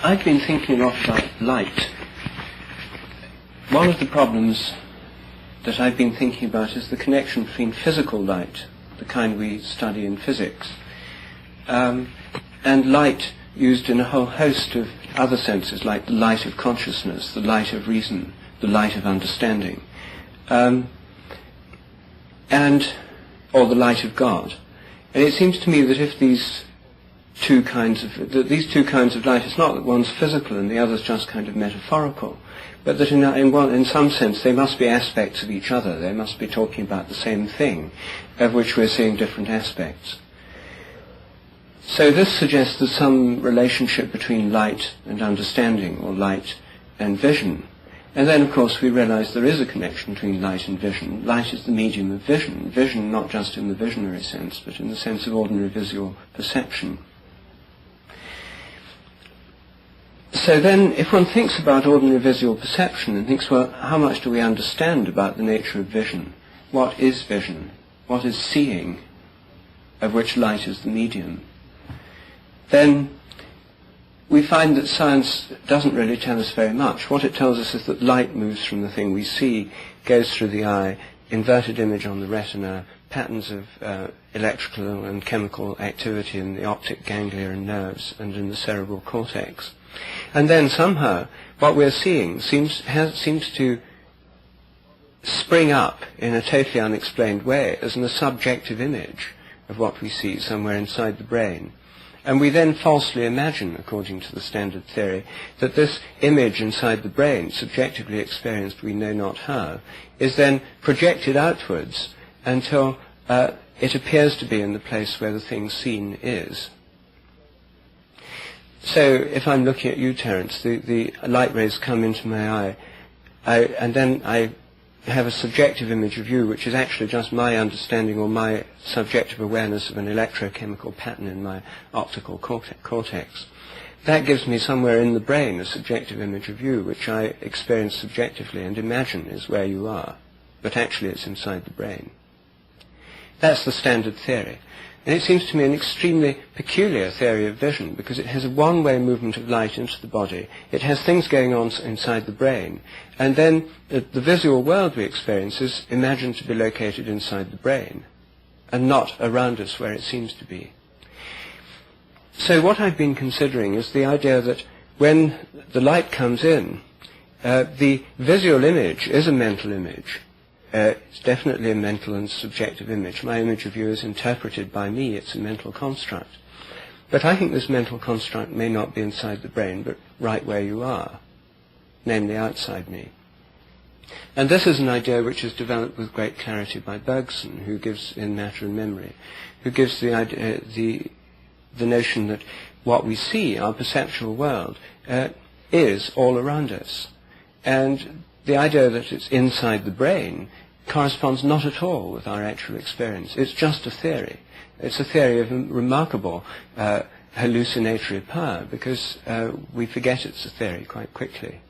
I've been thinking a lot about light. One of the problems that I've been thinking about is the connection between physical light, the kind we study in physics, and light used in a whole host of other senses, like the light of consciousness, the light of reason, the light of understanding, or the light of God. And it seems to me that if these two kinds of light, it's not that one's physical and the other's just kind of metaphorical, but that in some sense they must be aspects of each other. They must be talking about the same thing, of which we're seeing different aspects. So this suggests there's some relationship between light and understanding, or light and vision. And then, of course, we realize there is a connection between light and vision. Light is the medium of vision. Vision not just in the visionary sense, but in the sense of ordinary visual perception. So then, if one thinks about ordinary visual perception and thinks, well, how much do we understand about the nature of vision? What is vision? What is seeing, of which light is the medium? Then we find that science doesn't really tell us very much. What it tells us is that light moves from the thing we see, goes through the eye, inverted image on the retina, patterns of electrical and chemical activity in the optic ganglia and nerves and in the cerebral cortex. And then somehow what we're seeing seems to spring up in a totally unexplained way as a subjective image of what we see somewhere inside the brain. And we then falsely imagine, according to the standard theory, that this image inside the brain, subjectively experienced we know not how, is then projected outwards until it appears to be in the place where the thing seen is. So if I'm looking at you, Terence, the light rays come into my eye, and then I have a subjective image of you, which is actually just my understanding or my subjective awareness of an electrochemical pattern in my optical cortex. That gives me somewhere in the brain a subjective image of you, which I experience subjectively and imagine is where you are, but actually it's inside the brain. That's the standard theory. And it seems to me an extremely peculiar theory of vision, because it has a one-way movement of light into the body. It has things going on inside the brain. And then the visual world we experience is imagined to be located inside the brain, and not around us where it seems to be. So what I've been considering is the idea that when the light comes in, the visual image is a mental image. It's definitely a mental and subjective image. My image of you is interpreted by me. It's a mental construct. But I think this mental construct may not be inside the brain, but right where you are, namely outside me. And this is an idea which is developed with great clarity by Bergson, who gives in Matter and Memory, who gives the idea, the notion that what we see, our perceptual world, is all around us. And the idea that it's inside the brain corresponds not at all with our actual experience. It's just a theory. It's a theory of remarkable hallucinatory power, because we forget it's a theory quite quickly.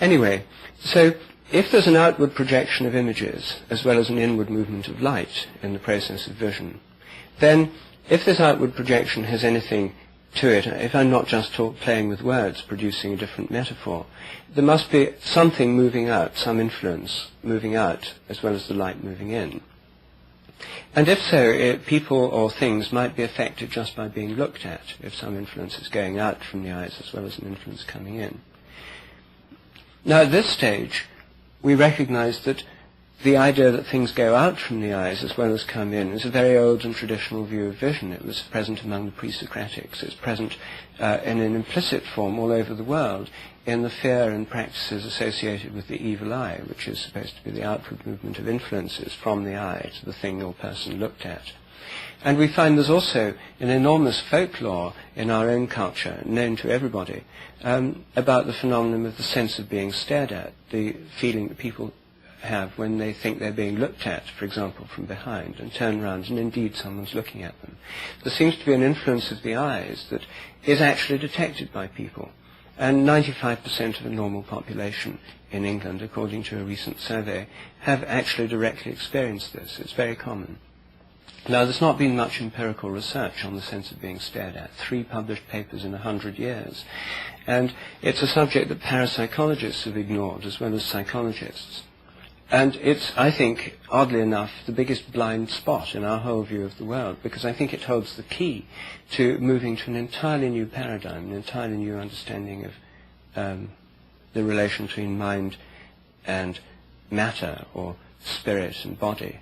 Anyway, so if there's an outward projection of images as well as an inward movement of light in the process of vision, then if this outward projection has anything to it, if I'm not just playing with words, producing a different metaphor, there must be something moving out, some influence moving out, as well as the light moving in. And if so, people or things might be affected just by being looked at, if some influence is going out from the eyes as well as an influence coming in. Now at this stage, we recognize that the idea that things go out from the eyes as well as come in is a very old and traditional view of vision. It was present among the pre-Socratics. It's present in an implicit form all over the world in the fear and practices associated with the evil eye, which is supposed to be the outward movement of influences from the eye to the thing or person looked at. And we find there's also an enormous folklore in our own culture, known to everybody, about the phenomenon of the sense of being stared at, the feeling that people have when they think they're being looked at, for example, from behind, and turn around and indeed someone's looking at them. There seems to be an influence of the eyes that is actually detected by people. And 95% of the normal population in England, according to a recent survey, have actually directly experienced this. It's very common. Now, there's not been much empirical research on the sense of being stared at. 3 published papers in 100 years. And it's a subject that parapsychologists have ignored as well as psychologists. And it's, I think, oddly enough, the biggest blind spot in our whole view of the world, because I think it holds the key to moving to an entirely new paradigm, an entirely new understanding of the relation between mind and matter, or spirit and body.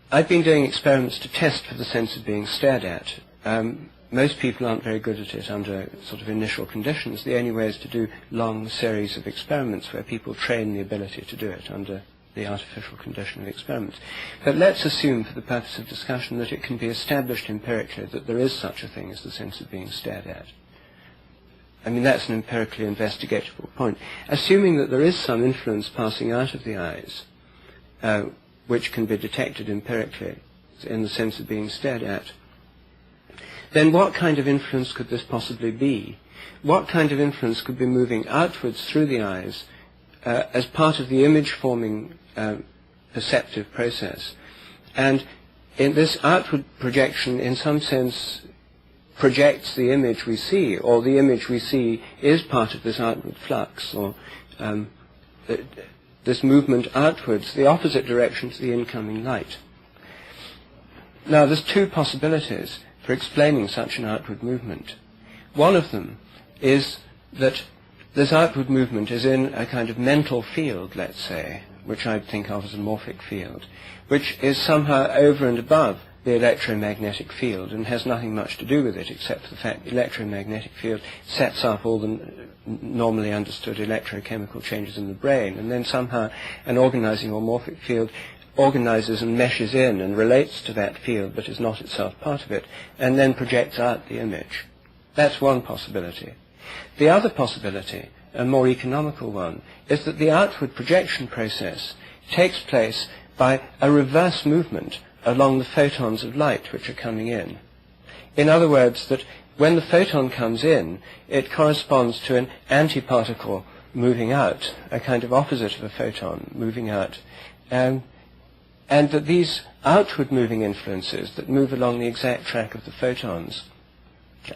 I've been doing experiments to test for the sense of being stared at. Most people aren't very good at it under sort of initial conditions. The only way is to do long series of experiments where people train the ability to do it under the artificial condition of experiments. But let's assume, for the purpose of discussion, that it can be established empirically that there is such a thing as the sense of being stared at. I mean, that's an empirically investigatable point. Assuming that there is some influence passing out of the eyes, which can be detected empirically in the sense of being stared at, then what kind of influence could this possibly be? What kind of influence could be moving outwards through the eyes as part of the image-forming perceptive process? And in this outward projection, in some sense, projects the image we see, or the image we see is part of this outward flux, or this movement outwards, the opposite direction to the incoming light. Now, there's 2 possibilities for explaining such an outward movement. One of them is that this outward movement is in a kind of mental field, let's say, which I'd think of as a morphic field, which is somehow over and above the electromagnetic field and has nothing much to do with it except for the fact the electromagnetic field sets up all the normally understood electrochemical changes in the brain, and then somehow an organizing or morphic field organizes and meshes in and relates to that field but is not itself part of it, and then projects out the image. That's one possibility. The other possibility, a more economical one, is that the outward projection process takes place by a reverse movement along the photons of light which are coming in. In other words, that when the photon comes in, it corresponds to an antiparticle moving out, a kind of opposite of a photon moving out, and that these outward moving influences that move along the exact track of the photons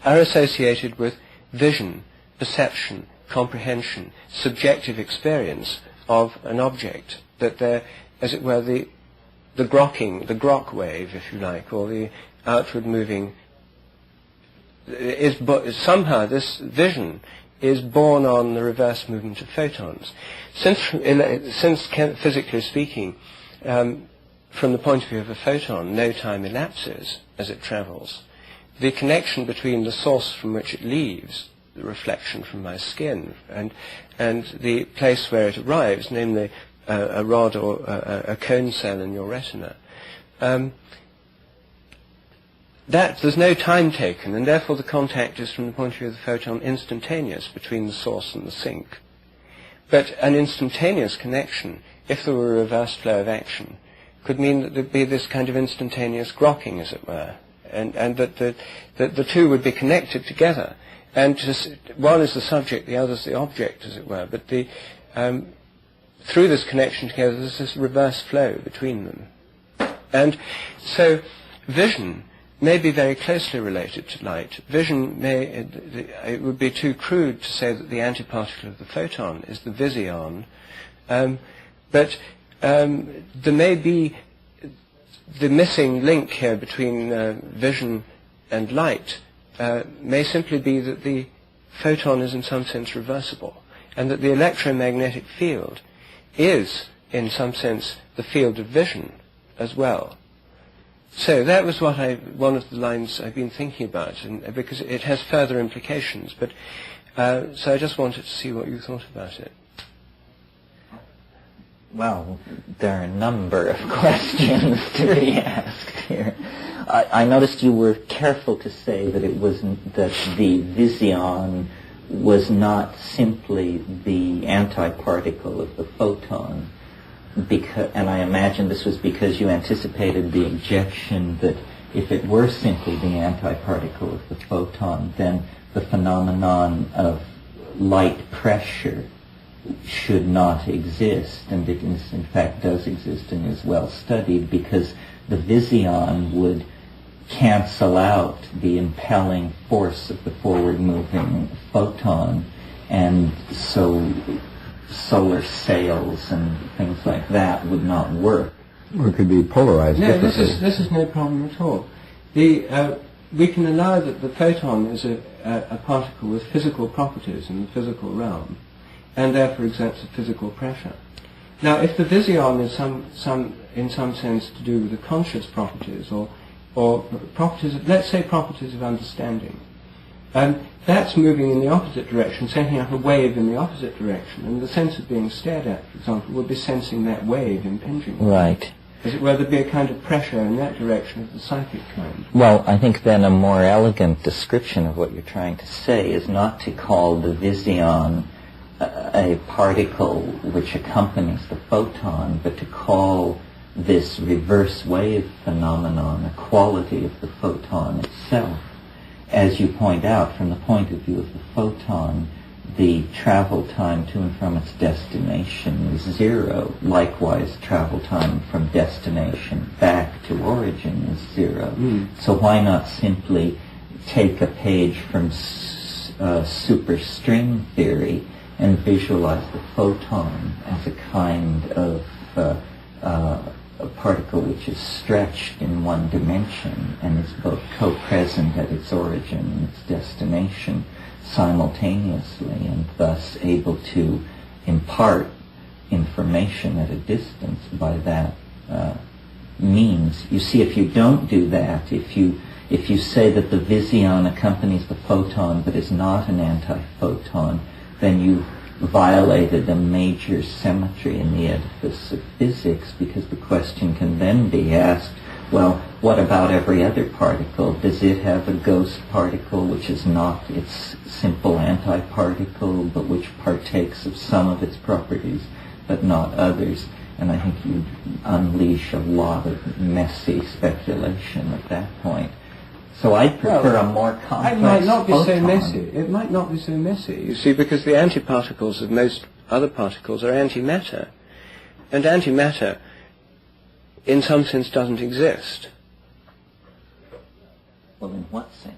are associated with vision, perception, comprehension, subjective experience of an object, that they're, as it were, the grok wave, if you like, or the outward moving, somehow this vision is born on the reverse movement of photons. Since physically speaking, from the point of view of a photon, no time elapses as it travels, the connection between the source from which it leaves, the reflection from my skin, and the place where it arrives, namely a rod or a cone cell in your retina, there's no time taken, and therefore the contact is, from the point of view of the photon, instantaneous between the source and the sink. But an instantaneous connection, if there were a reverse flow of action, could mean that there'd be this kind of instantaneous grokking, as it were, and that the two would be connected together. And one is the subject, the other is the object, as it were. But through this connection together, there's this reverse flow between them. And so vision may be very closely related to light. Vision it would be too crude to say that the antiparticle of the photon is the vision, but there may be the missing link here between vision and light may simply be that the photon is in some sense reversible, and that the electromagnetic field is in some sense the field of vision as well. So that was one of the lines I've been thinking about, and because it has further implications. But so I just wanted to see what you thought about it. Well, there are a number of questions to be asked here. I noticed you were careful to say that that the vision was not simply the antiparticle of the photon, and I imagine this was because you anticipated the objection that if it were simply the antiparticle of the photon, then the phenomenon of light pressure should not exist, and it in fact does exist and is well studied, because the vision would cancel out the impelling force of the forward-moving photon, and so solar sails and things like that would not work. Or it could be polarized differently. This is no problem at all. We can allow that the photon is a particle with physical properties in the physical realm, and therefore exerts a physical pressure. Now, if the vision is in some sense to do with the conscious properties, or properties, let's say properties of understanding, that's moving in the opposite direction, sending out a wave in the opposite direction, and the sense of being stared at, for example, would be sensing that wave impinging. Right. As it were, there'd be a kind of pressure in that direction of the psychic kind. Well, I think then a more elegant description of what you're trying to say is not to call the vision a particle which accompanies the photon, but to call this reverse wave phenomenon a quality of the photon itself. As you point out, from the point of view of the photon, the travel time to and from its destination is zero. Likewise, travel time from destination back to origin is zero. So why not simply take a page from superstring theory and visualize the photon as a kind of a particle which is stretched in one dimension and is both co-present at its origin and its destination simultaneously, and thus able to impart information at a distance by that means. You see, if you don't do that, if you say that the vision accompanies the photon but is not an anti-photon, then you violated a major symmetry in the edifice of physics, because the question can then be asked, well, what about every other particle? Does it have a ghost particle which is not its simple antiparticle, but which partakes of some of its properties, but not others? And I think you unleash a lot of messy speculation at that point. So I'd prefer a more complex It might not be photon. so messy. It might not be so messy, you see, because the antiparticles of most other particles are antimatter. And antimatter, in some sense, doesn't exist. Well, in what sense?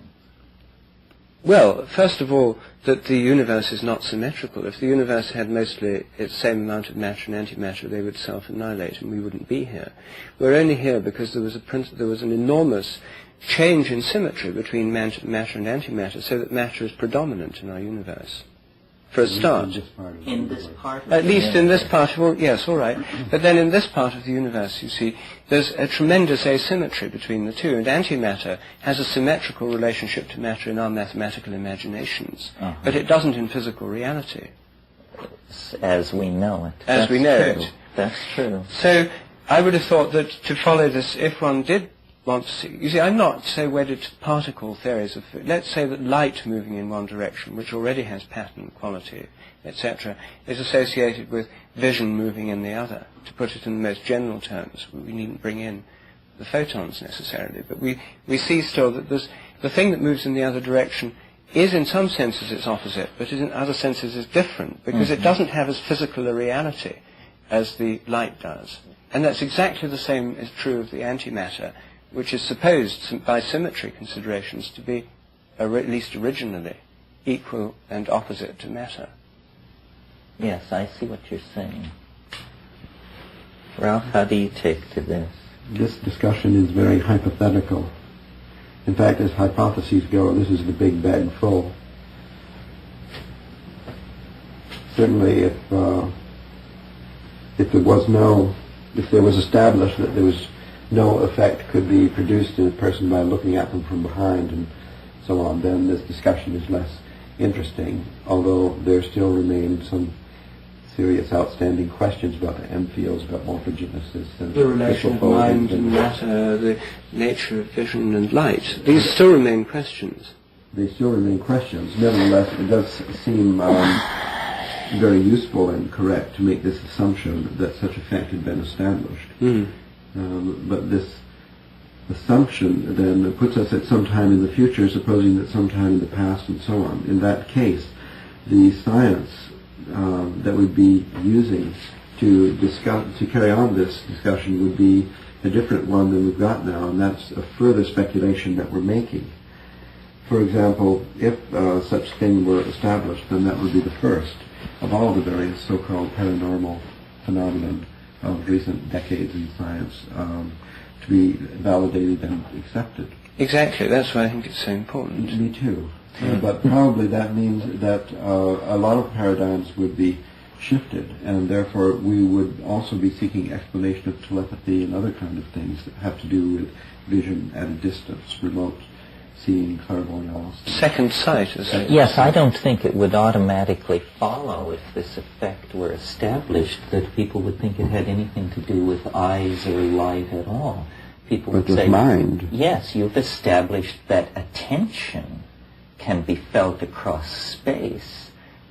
Well, first of all, that the universe is not symmetrical. If the universe had mostly its same amount of matter and antimatter, they would self-annihilate and we wouldn't be here. We're only here because there was an enormous change in symmetry between matter and antimatter, so that matter is predominant in our universe. For a start. In this part of At the least in universe. this part, well, yes, all right. But then in this part of the universe, you see, there's a tremendous asymmetry between the two, and antimatter has a symmetrical relationship to matter in our mathematical imaginations, but it doesn't in physical reality. As we know it. As we know it. That's true. So I would have thought that to follow this, if one did want to see, you see, I'm not so wedded to particle theories of, let's say that light moving in one direction, which already has pattern, quality, etc., is associated with vision moving in the other. To put it in the most general terms, we needn't bring in the photons necessarily, but we see still that the thing that moves in the other direction is in some senses its opposite, but in other senses is different, because it doesn't have as physical a reality as the light does. And that's exactly the same is true of the antimatter, which is supposed by symmetry considerations to be, at least originally, equal and opposite to matter. Yes, I see what you're saying. Ralph, how do you take to this? This discussion is very hypothetical. In fact, as hypotheses go, this is the big bag full. Certainly, if there was established that there was no effect could be produced in a person by looking at them from behind and so on, then this discussion is less interesting, although there still remain some serious outstanding questions about the M fields, about morphogenesis and The relation of mind and matter, the nature of vision and light. These still remain questions. They still remain questions. Nevertheless, it does seem very useful and correct to make this assumption that such effect had been established. But this assumption then puts us at some time in the future, supposing that sometime in the past and so on. In that case, the science that we'd be using to carry on this discussion would be a different one than we've got now, and that's a further speculation that we're making. For example, if such thing were established, then that would be the first of all the various so-called paranormal phenomenon of recent decades in science to be validated and accepted. Exactly, that's why I think it's so important. Me too. But probably that means that a lot of paradigms would be shifted, and therefore we would also be seeking explanation of telepathy and other kind of things that have to do with vision at a distance, remote seeing, clairvoyance. Second sight, as it Yes, I don't think it would automatically follow if this effect were established that people would think it had anything to do with eyes or light at all. People would say, mind. Yes, you've established that attention can be felt across space.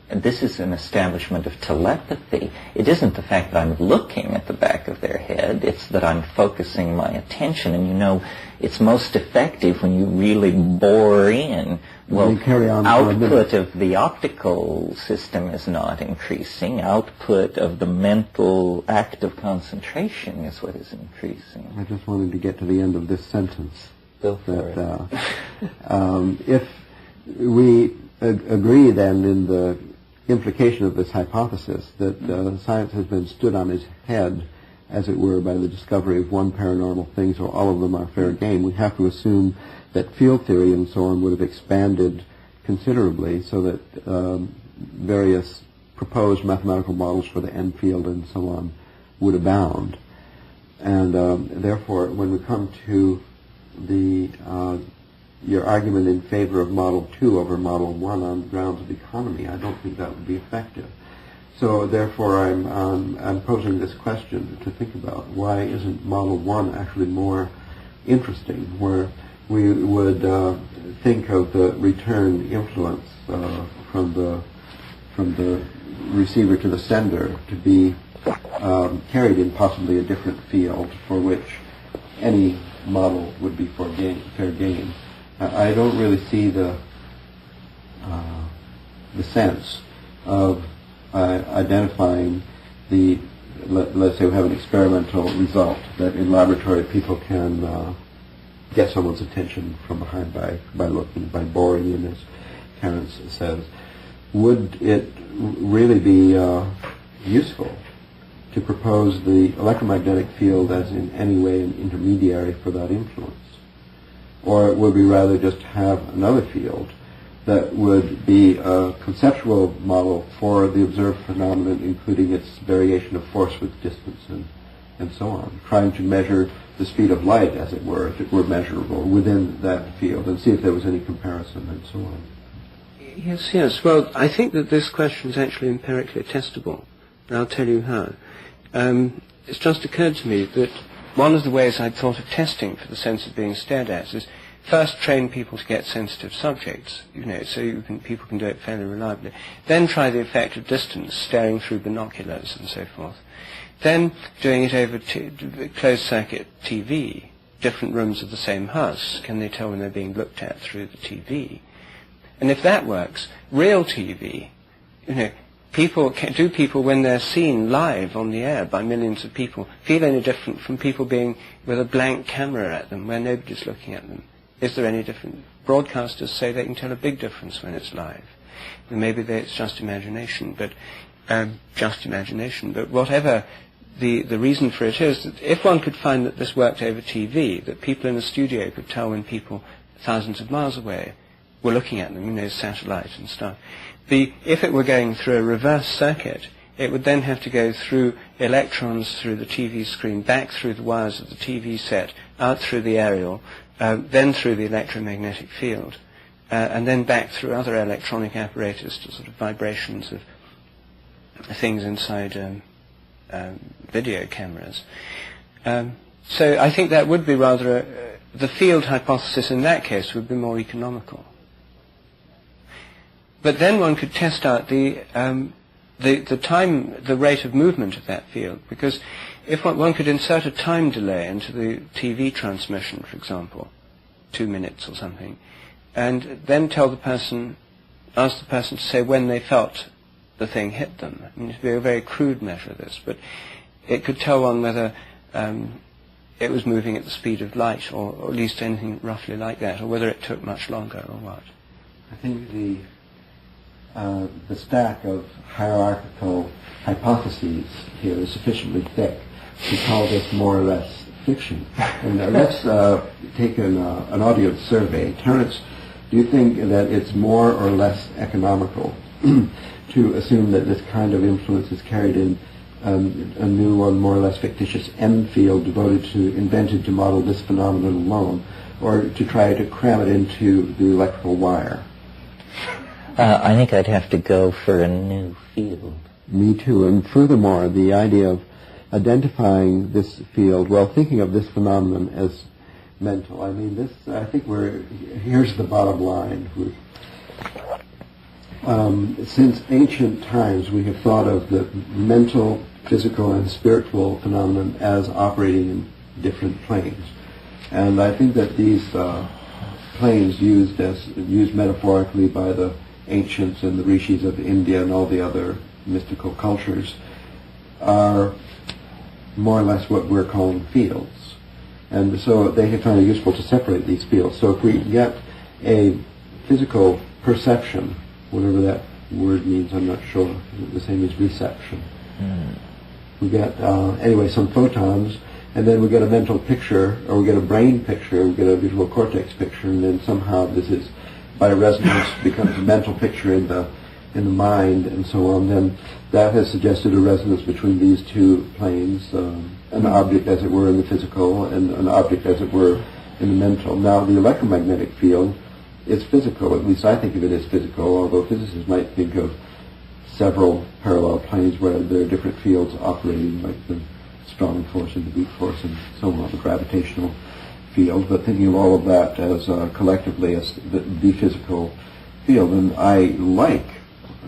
And this is an establishment of telepathy. It isn't the fact that I'm looking at the back of their head, it's that I'm focusing my attention. And you know, it's most effective when you really bore in. Well, output of the optical system is not increasing. Output of the mental act of concentration is what is increasing. I just wanted to get to the end of this sentence. Go for it. If we agree then in the implication of this hypothesis that science has been stood on its head, as it were, by the discovery of one paranormal thing, so all of them are fair game, we have to assume that field theory and so on would have expanded considerably so that various proposed mathematical models for the end field and so on would abound. And therefore, when we come to the your argument in favor of Model 2 over Model 1 on grounds of economy, I don't think that would be effective. So therefore I'm posing this question to think about. Why isn't Model 1 actually more interesting, where we would think of the return influence from the receiver to the sender to be carried in possibly a different field for which any model would be fair game. I don't really see the sense of identifying let's say we have an experimental result that in laboratory people can get someone's attention from behind by looking, by boring in, as Terence says. Would it really be useful to propose the electromagnetic field as in any way an intermediary for that influence? Or would we rather just have another field that would be a conceptual model for the observed phenomenon, including its variation of force with distance and so on, trying to measure the speed of light, as it were, if it were measurable within that field, and see if there was any comparison and so on? Yes. Well, I think that this question is actually empirically testable, and I'll tell you how. It's just occurred to me that one of the ways I'd thought of testing for the sense of being stared at is first train people to get sensitive subjects, so people can do it fairly reliably. Then try the effect of distance, staring through binoculars and so forth. Then doing it over closed-circuit TV, different rooms of the same house. Can they tell when they're being looked at through the TV? And if that works, real TV, do people, when they're seen live on the air by millions of people, feel any different from people being with a blank camera at them where nobody's looking at them? Is there any difference? Broadcasters say they can tell a big difference when it's live. And maybe it's just imagination, but whatever the reason for it is, that if one could find that this worked over TV, that people in a studio could tell when people thousands of miles away were looking at them, satellite and stuff. If it were going through a reverse circuit, it would then have to go through electrons through the TV screen, back through the wires of the TV set, out through the aerial, then through the electromagnetic field, and then back through other electronic apparatus to sort of vibrations of things inside video cameras. So I think that would be rather the field hypothesis in that case would be more economical. But then one could test out the rate of movement of that field, because if one could insert a time delay into the TV transmission, for example, 2 minutes or something, and then ask the person to say when they felt the thing hit them. I mean, it would be a very crude measure, this, but it could tell one whether it was moving at the speed of light, or at least anything roughly like that, or whether it took much longer or what. I think the stack of hierarchical hypotheses here is sufficiently thick to call this more or less fiction. And let's take an audience survey. Terence, do you think that it's more or less economical to assume that this kind of influence is carried in a new or more or less fictitious end field invented to model this phenomenon alone, or to try to cram it into the electrical wire? I think I'd have to go for a new field. Me too. And furthermore, the idea of identifying this field, well, thinking of this phenomenon as mental. I mean, this, I think here's the bottom line. Since ancient times, we have thought of the mental, physical, and spiritual phenomenon as operating in different planes. And I think that these planes used metaphorically by the ancients and the rishis of India and all the other mystical cultures are more or less what we're calling fields. And so they have found it useful to separate these fields. So if we get a physical perception, whatever that word means, I'm not sure, is it the same as reception? We get, anyway, some photons, and then we get a mental picture, or we get a brain picture, we get a visual cortex picture, and then somehow this is, by resonance, becomes a mental picture in the mind, and so on. Then that has suggested a resonance between these two planes, an object, as it were, in the physical, and an object, as it were, in the mental. Now, the electromagnetic field is physical, at least I think of it as physical, although physicists might think of several parallel planes where there are different fields operating, like the strong force and the weak force and so on, the gravitational field, but thinking of all of that as collectively as the physical field. And I like,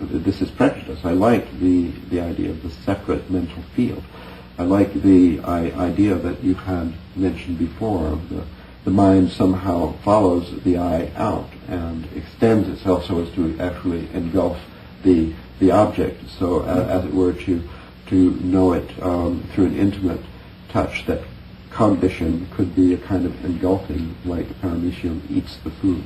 this is prejudice, I like the idea of the separate mental field. I like the idea that you had mentioned before of the mind somehow follows the eye out and extends itself so as to actually engulf the object, so as it were to know it through an intimate touch, that cognition could be a kind of engulfing, like Paramecium eats the food.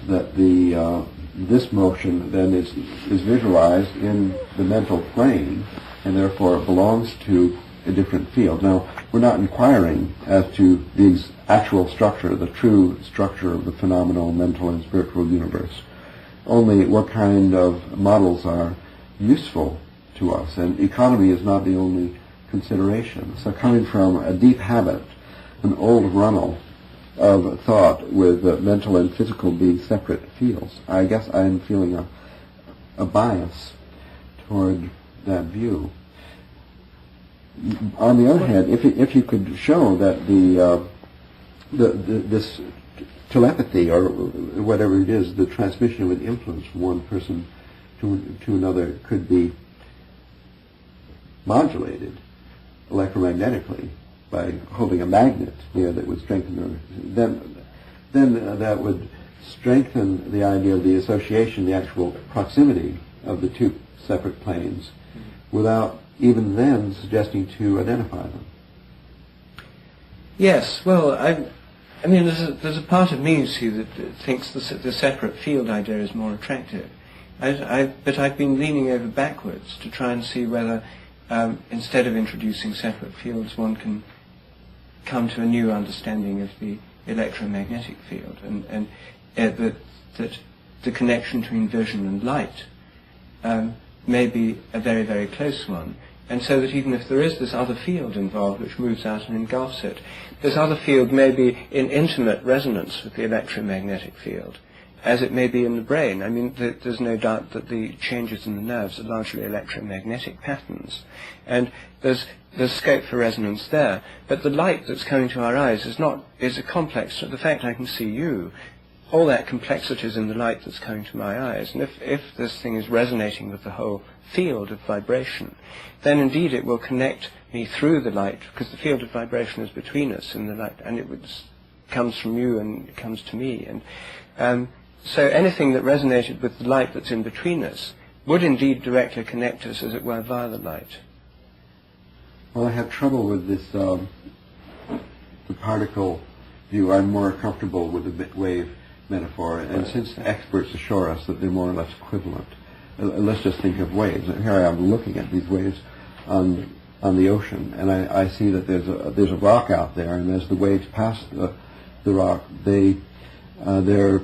That this motion then is visualized in the mental plane, and therefore belongs to a different field. Now, we're not inquiring as to the actual structure, the true structure of the phenomenal, mental, and spiritual universe. Only what kind of models are useful to us, and economy is not the only consideration. So coming from a deep habit, an old runnel of thought with mental and physical being separate fields, I guess I'm feeling a bias toward that view. On the other hand, if you could show that this telepathy, or whatever it is, the transmission of an influence from one person to another could be modulated electromagnetically by holding a magnet here that would strengthen, then that would strengthen the idea of the association, the actual proximity of the two separate planes, without even then suggesting to identify them. Yes, well, I mean, there's a part of me, you see, that thinks the separate field idea is more attractive. But I've been leaning over backwards to try and see whether, instead of introducing separate fields, one can come to a new understanding of the electromagnetic field, and that the connection between vision and light may be a very, very close one. And so that even if there is this other field involved which moves out and engulfs it, this other field may be in intimate resonance with the electromagnetic field, as it may be in the brain. I mean, there's no doubt that the changes in the nerves are largely electromagnetic patterns, and there's scope for resonance there. But the light that's coming to our eyes is a complex. The fact I can see you, all that complexity is in the light that's coming to my eyes. And if this thing is resonating with the whole field of vibration, then indeed it will connect me through the light, because the field of vibration is between us in the light, and it comes from you and it comes to me. And so anything that resonated with the light that's in between us would indeed directly connect us, as it were, via the light. Well, I have trouble with this, the particle view. I'm more comfortable with the wave metaphor, and since the experts assure us that they're more or less equivalent, let's just think of waves. Here I am looking at these waves on the ocean, and I see that there's a rock out there, and as the waves pass the rock, their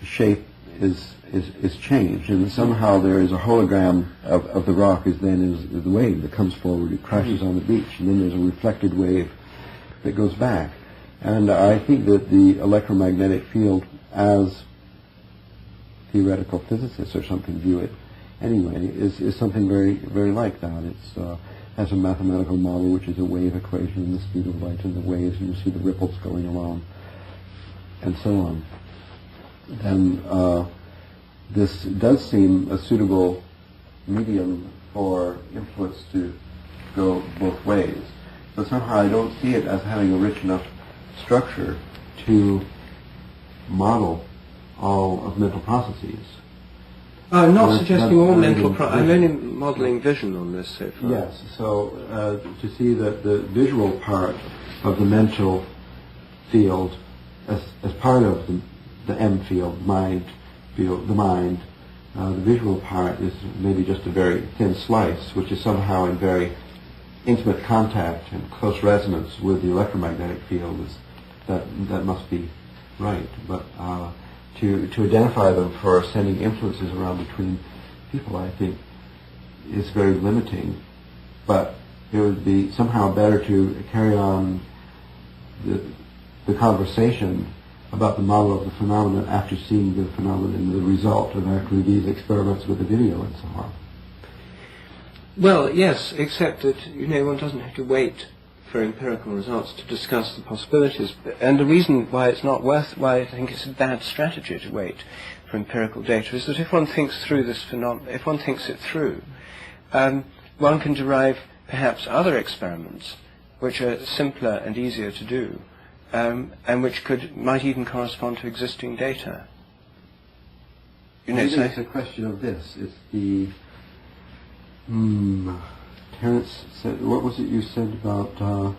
shape is changed, and somehow there is a hologram of the rock is the wave that comes forward. It crashes on the beach, and then there's a reflected wave that goes back. And I think that the electromagnetic field, as theoretical physicists or something view it anyway, is something very, very like that. It's has a mathematical model which is a wave equation, the speed of light and the waves, and you see the ripples going along, and so on. Then this does seem a suitable medium for influence to go both ways. But somehow I don't see it as having a rich enough structure to model all of mental processes. I'm not suggesting all mental I'm only modelling vision on this so far. Yes, so to see that the visual part of the mental field as part of the M field, the mind, the visual part is maybe just a very thin slice, which is somehow in very intimate contact and close resonance with the electromagnetic field. That must be right. But to identify them for sending influences around between people, I think, is very limiting. But it would be somehow better to carry on the conversation about the model of the phenomenon after seeing the phenomenon and the result of actually these experiments with the video and so on. Well, yes, except that, one doesn't have to wait for empirical results to discuss the possibilities. And the reason why it's not why I think it's a bad strategy to wait for empirical data is that if one thinks through this phenomenon, if one thinks it through, one can derive perhaps other experiments which are simpler and easier to do, and which might even correspond to existing data. Maybe it's a question of this. It's the Terence said, what was it you said about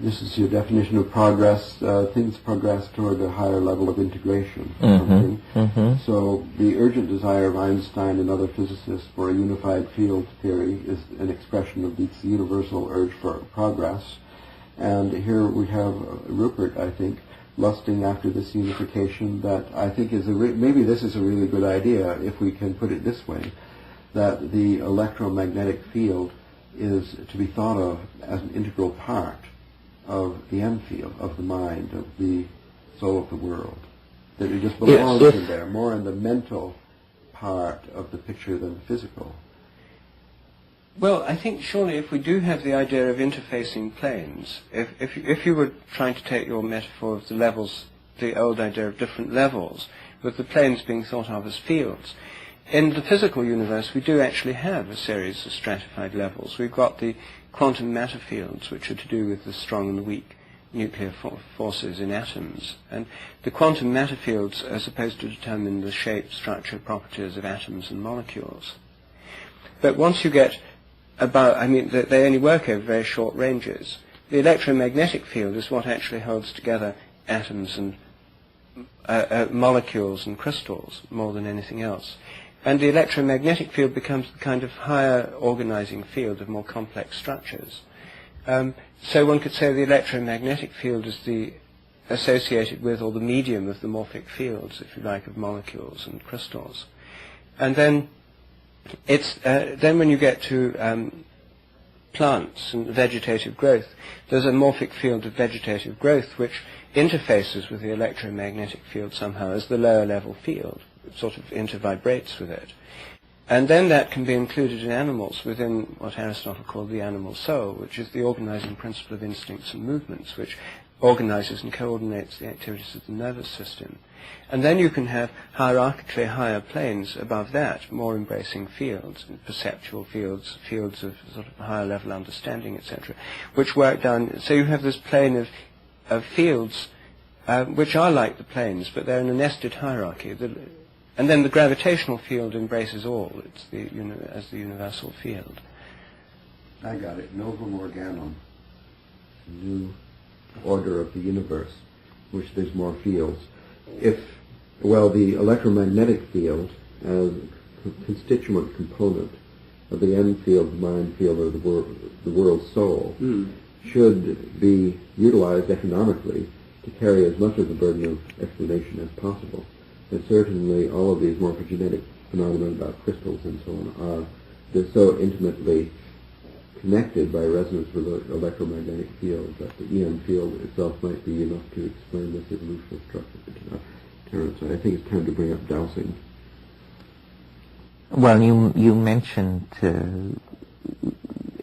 this is your definition of progress, things progress toward a higher level of integration or something. So the urgent desire of Einstein and other physicists for a unified field theory is an expression of this universal urge for progress. And here we have Rupert, I think, lusting after this unification that I think is maybe this is a really good idea if we can put it this way, that the electromagnetic field is to be thought of as an integral part of the M field, of the mind, of the soul of the world. That it just belongs in there, more in the mental part of the picture than the physical. Well, I think surely if we do have the idea of interfacing planes, if you were trying to take your metaphor of the levels, the old idea of different levels, with the planes being thought of as fields, in the physical universe we do actually have a series of stratified levels. We've got the quantum matter fields, which are to do with the strong and the weak nuclear forces in atoms. And the quantum matter fields are supposed to determine the shape, structure, properties of atoms and molecules. But once you get they only work over very short ranges. The electromagnetic field is what actually holds together atoms and molecules and crystals more than anything else. And the electromagnetic field becomes the kind of higher organizing field of more complex structures. So one could say the electromagnetic field is the associated with, or the medium of the morphic fields, if you like, of molecules and crystals. And then then when you get to plants and vegetative growth, there's a morphic field of vegetative growth which interfaces with the electromagnetic field somehow as the lower level field. It sort of intervibrates with it. And then that can be included in animals within what Aristotle called the animal soul, which is the organizing principle of instincts and movements, which organizes and coordinates the activities of the nervous system. And then you can have hierarchically higher planes above that, more embracing fields, perceptual fields, fields of sort of higher level understanding, etc., which work down. So you have this plane of fields which are like the planes, but they're in a nested hierarchy. And then the gravitational field embraces all. It's as the universal field. I got it. Novum organum, new order of the universe, which there's more fields. The electromagnetic field as a constituent component of the end field, the mind field, or the world soul, should be utilized economically to carry as much of the burden of explanation as possible. And certainly all of these morphogenetic phenomena about crystals and so on they're so intimately connected by resonance with the electromagnetic field that the EM field itself might be enough to explain this evolutional structure. Terence, I think it's time to bring up dowsing. Well, you mentioned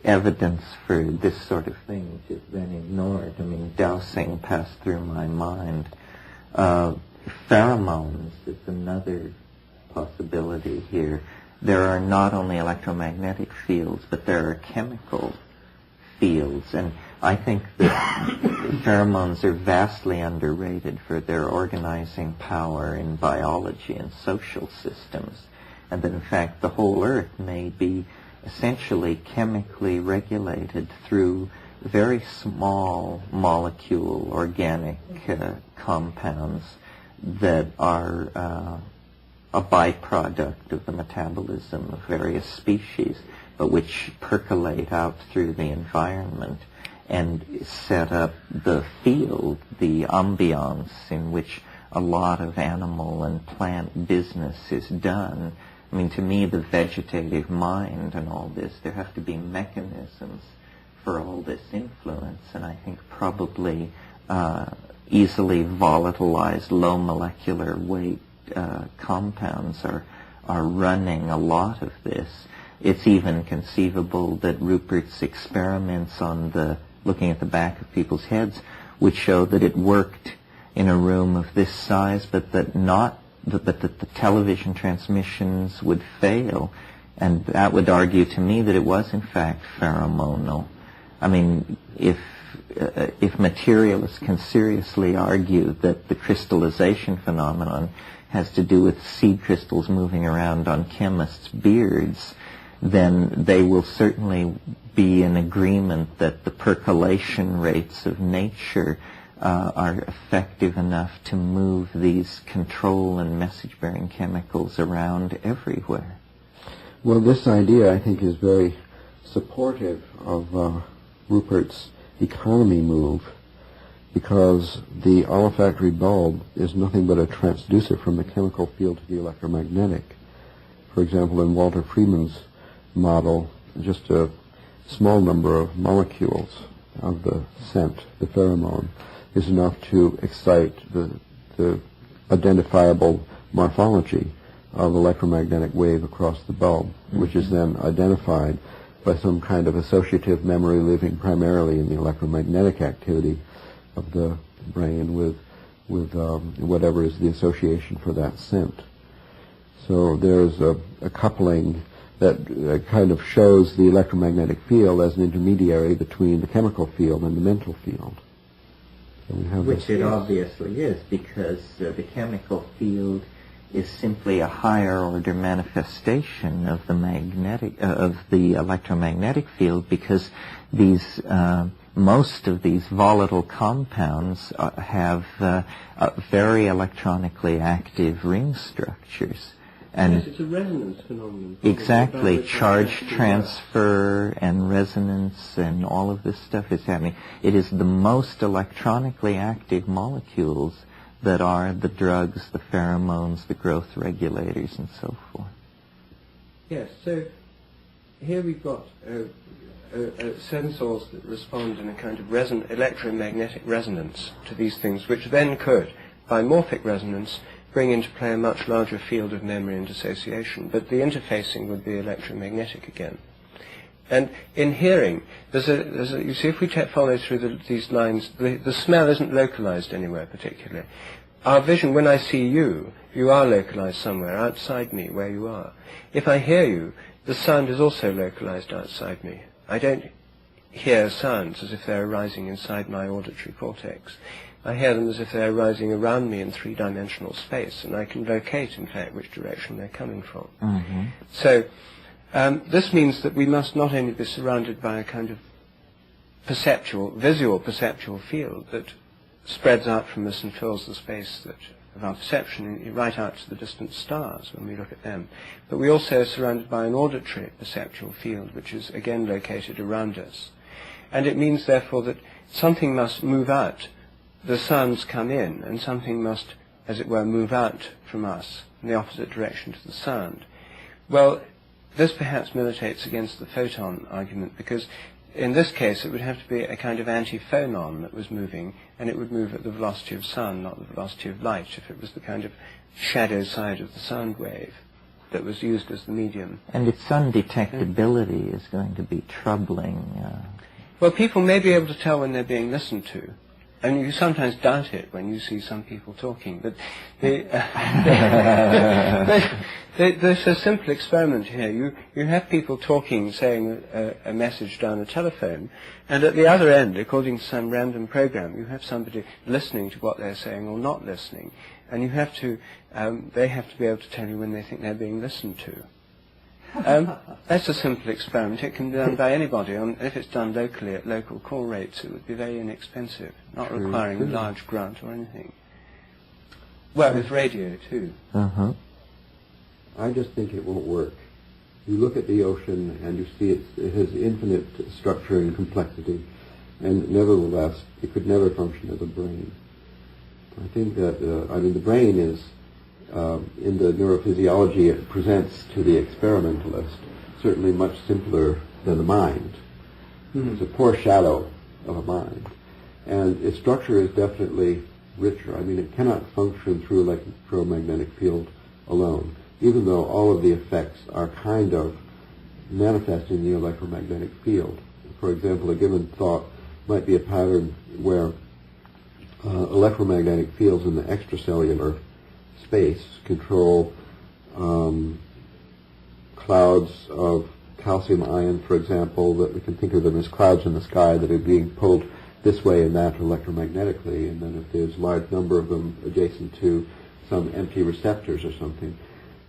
evidence for this sort of thing, which is then ignored. I mean, dowsing passed through my mind. Pheromones is another possibility here. There are not only electromagnetic fields, but there are chemical fields, and I think that pheromones are vastly underrated for their organizing power in biology and social systems, and that in fact the whole Earth may be essentially chemically regulated through very small molecule organic compounds that are a byproduct of the metabolism of various species, but which percolate out through the environment and set up the field, the ambiance in which a lot of animal and plant business is done. I mean, to me, the vegetative mind and all this, there have to be mechanisms for all this influence, and I think probably easily volatilized, low molecular weight compounds are running a lot of this. It's even conceivable that Rupert's experiments on looking at the back of people's heads would show that it worked in a room of this size, but that the television transmissions would fail, and that would argue to me that it was in fact pheromonal. I mean, if materialists can seriously argue that the crystallization phenomenon has to do with seed crystals moving around on chemists' beards, then they will certainly be in agreement that the percolation rates of nature are effective enough to move these control and message-bearing chemicals around everywhere. Well, this idea, I think, is very supportive of Rupert's economy move, because the olfactory bulb is nothing but a transducer from the chemical field to the electromagnetic. For example, in Walter Freeman's model, just a small number of molecules of the scent, the pheromone, is enough to excite the identifiable morphology of electromagnetic wave across the bulb, which is then identified by some kind of associative memory living primarily in the electromagnetic activity of the brain with whatever is the association for that scent. So there's a coupling that kind of shows the electromagnetic field as an intermediary between the chemical field and the mental field. So we have which it obviously is, because the chemical field is simply a higher order manifestation of the electromagnetic field, because these most of these volatile compounds have very electronically active ring structures. And yes, it's a resonance phenomenon. Exactly, charge transfer and resonance and all of this stuff is happening. It is the most electronically active molecules that are the drugs, the pheromones, the growth regulators, and so forth. Yes, so here we've got sensors that respond in a kind of electromagnetic resonance to these things, which then could, by morphic resonance, bring into play a much larger field of memory and association. But the interfacing would be electromagnetic again. And in hearing, you see, if we follow through these lines, the smell isn't localized anywhere particularly. Our vision, when I see you, you are localized somewhere outside me where you are. If I hear you, the sound is also localized outside me. I don't hear sounds as if they're arising inside my auditory cortex. I hear them as if they're rising around me in three-dimensional space, and I can locate, in fact, which direction they're coming from. Mm-hmm. So this means that we must not only be surrounded by a kind of visual perceptual field that spreads out from us and fills the space of our perception right out to the distant stars when we look at them, but we also are surrounded by an auditory perceptual field which is again located around us. And it means therefore that something must move out. The sounds come in, and something must, as it were, move out from us in the opposite direction to the sound. Well, this perhaps militates against the photon argument, because in this case it would have to be a kind of antiphonon that was moving, and it would move at the velocity of sound, not the velocity of light, if it was the kind of shadow side of the sound wave that was used as the medium. And its undetectability is going to be troubling. Well, people may be able to tell when they're being listened to, and you sometimes doubt it when you see some people talking, but there's a simple experiment here. You have people talking, saying a message down a telephone, and at the other end, according to some random program, you have somebody listening to what they're saying or not listening, and you have to, they have to be able to tell you when they think they're being listened to. That's a simple experiment. It can be done by anybody. If it's done locally at local call rates, it would be very inexpensive, not requiring a large grant or anything. Well, with radio too. Uh-huh. I just think it won't work. You look at the ocean and you see it has infinite structure and complexity, and nevertheless, it could never function as a brain. I think that, the brain is, in the neurophysiology it presents to the experimentalist, certainly much simpler than the mind. Mm-hmm. It's a poor shadow of a mind. And its structure is definitely richer. It cannot function through electromagnetic field alone, even though all of the effects are kind of manifesting the electromagnetic field. For example, a given thought might be a pattern where electromagnetic fields in the extracellular space control clouds of calcium ion, for example, that we can think of them as clouds in the sky that are being pulled this way and that electromagnetically, and then if there's a large number of them adjacent to some empty receptors or something.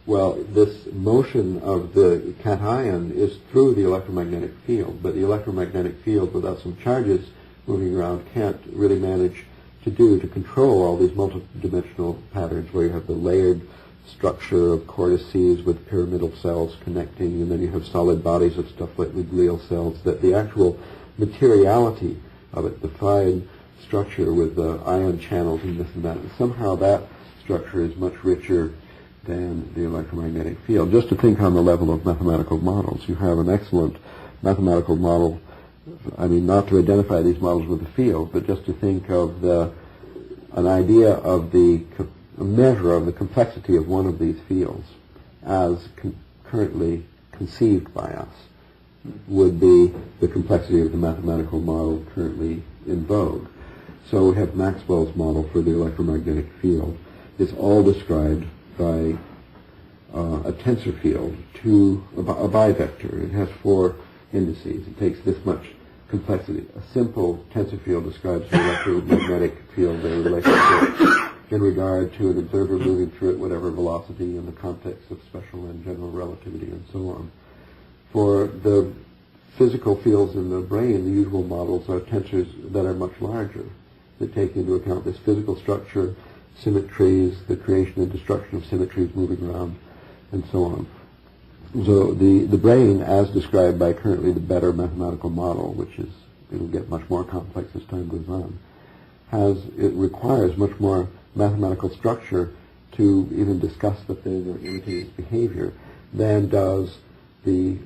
Well, this motion of the cation is through the electromagnetic field, but the electromagnetic field without some charges moving around can't really manage to control all these multidimensional patterns where you have the layered structure of cortices with pyramidal cells connecting, and then you have solid bodies of stuff like the glial cells, that the actual materiality of it, the fine structure with the ion channels and this and that, and somehow that structure is much richer than the electromagnetic field. Just to think on the level of mathematical models, you have an excellent mathematical model, not to identify these models with the field, but just to think of an idea of a measure of the complexity of one of these fields as currently conceived by us would be the complexity of the mathematical model currently in vogue. So we have Maxwell's model for the electromagnetic field. It's all described by a tensor field to a bivector. It has 4 indices. It takes this much complexity. A simple tensor field describes the electromagnetic field, their relationship in regard to an observer moving through it, whatever velocity in the context of special and general relativity and so on. For the physical fields in the brain, the usual models are tensors that are much larger, that take into account this physical structure, symmetries, the creation and destruction of symmetries moving around, and so on. So the brain, as described by currently the better mathematical model, which is, it'll get much more complex as time goes on, it requires much more mathematical structure to even discuss the thing or imitate its behavior than does the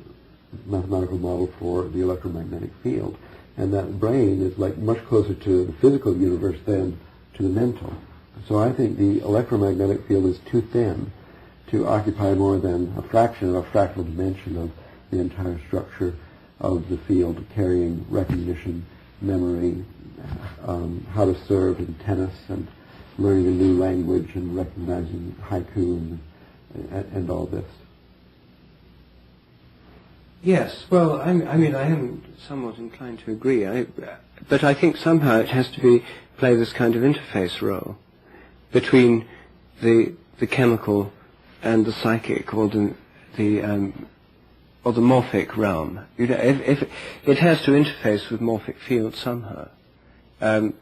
mathematical model for the electromagnetic field. And that brain is much closer to the physical universe than to the mental. So I think the electromagnetic field is too thin to occupy more than a fraction of a fractal dimension of the entire structure of the field, carrying recognition, memory, how to serve in tennis, and learning a new language, and recognizing haiku, and all this. Yes, well, I am somewhat inclined to agree, but I think somehow it has to be play this kind of interface role between the chemical and the psychic, or the morphic realm. If it has to interface with morphic fields somehow,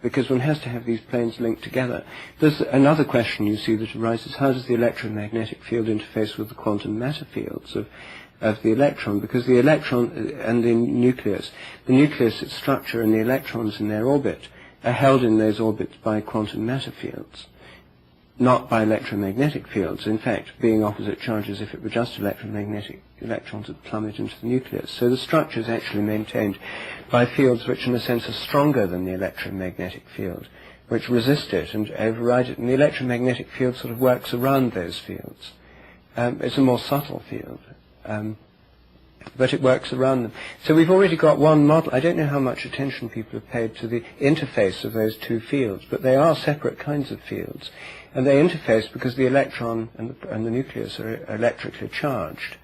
because one has to have these planes linked together. There's another question you see that arises: how does the electromagnetic field interface with the quantum matter fields of the electron? Because the electron and the nucleus, its structure, and the electrons in their orbit are held in those orbits by quantum matter fields, not by electromagnetic fields. In fact, being opposite charges, if it were just electromagnetic, electrons would plummet into the nucleus. So the structure is actually maintained by fields which in a sense are stronger than the electromagnetic field, which resist it and override it. And the electromagnetic field sort of works around those fields. It's a more subtle field, but it works around them. So we've already got one model. I don't know how much attention people have paid to the interface of those two fields, but they are separate kinds of fields. And they interface because the electron and the nucleus are electrically charged,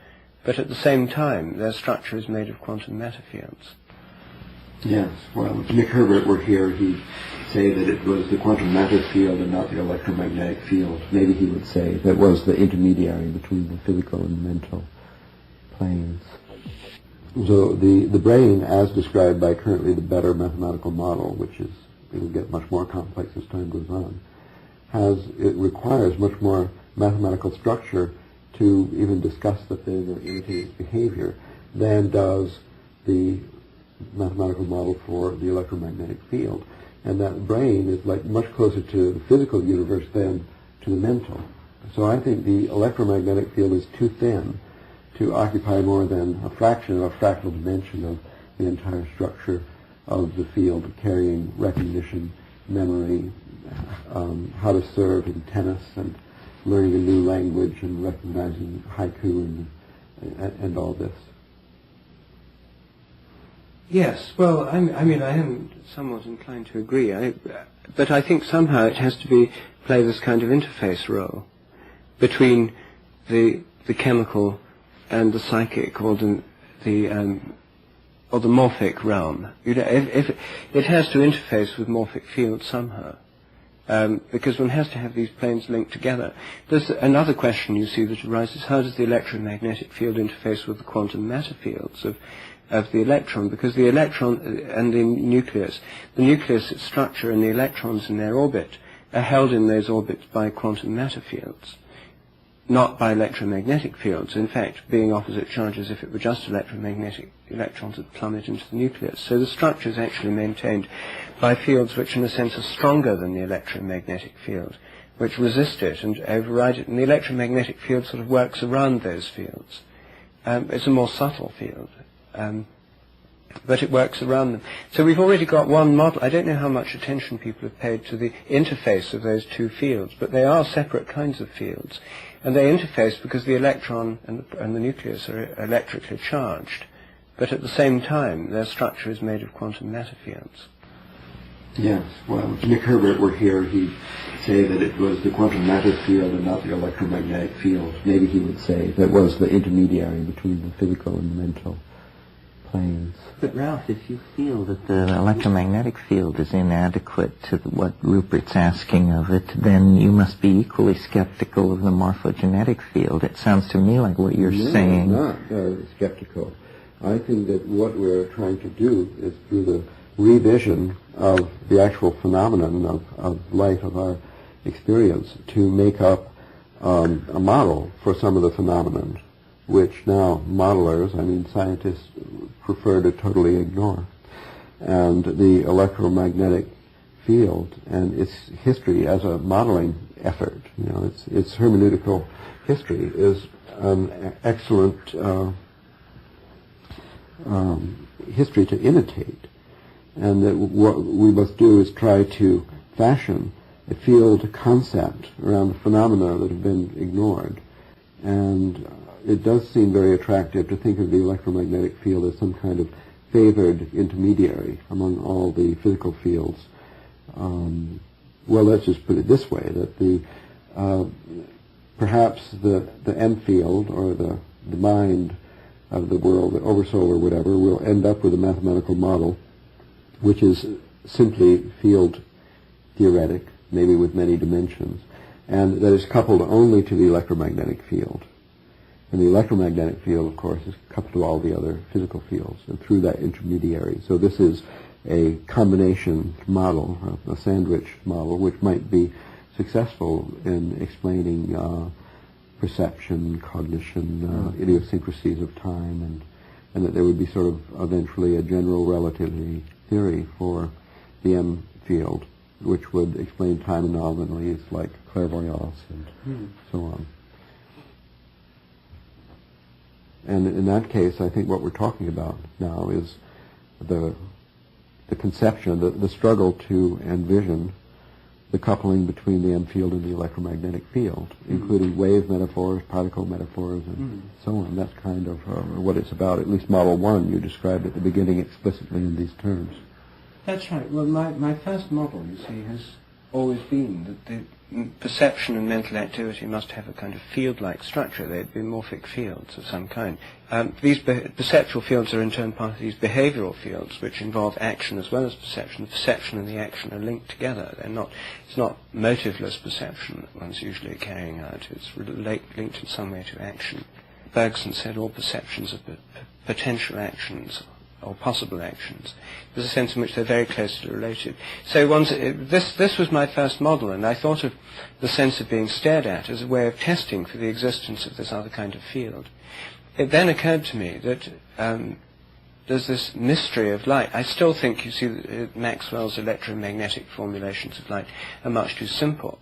but at the same time their structure is made of quantum matter fields. Yes, well, if Nick Herbert were here, he'd say that it was the quantum matter field and not the electromagnetic field. Maybe he would say that was the intermediary between the physical and mental planes. So the brain, as described by currently the better mathematical model, which is, it will get much more complex as time goes on, it requires much more mathematical structure to even discuss the thing or imitate its behavior than does the mathematical model for the electromagnetic field. And that brain is like much closer to the physical universe than to the mental. So I think the electromagnetic field is too thin to occupy more than a fraction of a fractal dimension of the entire structure of the field, carrying recognition, memory, how to serve in tennis, and learning a new language, and recognizing haiku, and all this. Yes, well, I mean, I am somewhat inclined to agree, but I think somehow it has to play this kind of interface role between the chemical and the psychic, or the morphic realm. If it has to interface with morphic fields somehow, because one has to have these planes linked together. There's another question you see that arises: how does the electromagnetic field interface with the quantum matter fields of the electron? Because the electron and the nucleus, its structure, and the electrons in their orbit are held in those orbits by quantum matter fields, not by electromagnetic fields. In fact, being opposite charges, if it were just electromagnetic, electrons would plummet into the nucleus. So the structure is actually maintained by fields which in a sense are stronger than the electromagnetic field, which resist it and override it. And the electromagnetic field sort of works around those fields. It's a more subtle field, but it works around them. So we've already got one model. I don't know how much attention people have paid to the interface of those two fields, but they are separate kinds of fields. And they interface because the electron and the nucleus are electrically charged, but at the same time their structure is made of quantum matter fields. Yes, well, if Nick Herbert were here, he'd say that it was the quantum matter field and not the electromagnetic field. Maybe he would say that was the intermediary between the physical and mental planes. But Ralph, if you feel that the electromagnetic field is inadequate to what Rupert's asking of it, then you must be equally skeptical of the morphogenetic field. It sounds to me like what you're saying. No, I'm not skeptical. I think that what we're trying to do is, through the revision of the actual phenomenon of life, of our experience, to make up a model for some of the phenomenon, which now modelers, scientists, prefer to totally ignore. And the electromagnetic field and its history as a modeling effort, its hermeneutical history, is an excellent history to imitate. And that what we must do is try to fashion a field concept around the phenomena that have been ignored. And it does seem very attractive to think of the electromagnetic field as some kind of favored intermediary among all the physical fields. Well, let's just put it this way, that perhaps the end field, or the mind of the world, the oversoul or whatever, will end up with a mathematical model which is simply field theoretic, maybe with many dimensions, and that is coupled only to the electromagnetic field. And the electromagnetic field, of course, is coupled to all the other physical fields, and through that intermediary. So this is a combination model, a sandwich model, which might be successful in explaining perception, cognition, idiosyncrasies of time, and that there would be sort of eventually a general relativity theory for the M field, which would explain time anomalies like clairvoyance and so on. And in that case, I think what we're talking about now is the conception, the struggle to envision the coupling between the M field and the electromagnetic field, including wave metaphors, particle metaphors, and so on. That's kind of what it's about. At least Model 1 you described at the beginning explicitly in these terms. That's right. Well, my first model, you see, has always been that the perception and mental activity must have a kind of field-like structure. They'd be morphic fields of some kind. These perceptual fields are in turn part of these behavioral fields, which involve action as well as perception. The perception and the action are linked together. It's not motiveless perception that one's usually carrying out. It's linked in some way to action. Bergson said all perceptions are potential actions or possible actions. There's a sense in which they're very closely related. So this was my first model, and I thought of the sense of being stared at as a way of testing for the existence of this other kind of field. It then occurred to me that there's this mystery of light. I still think, you see, that Maxwell's electromagnetic formulations of light are much too simple.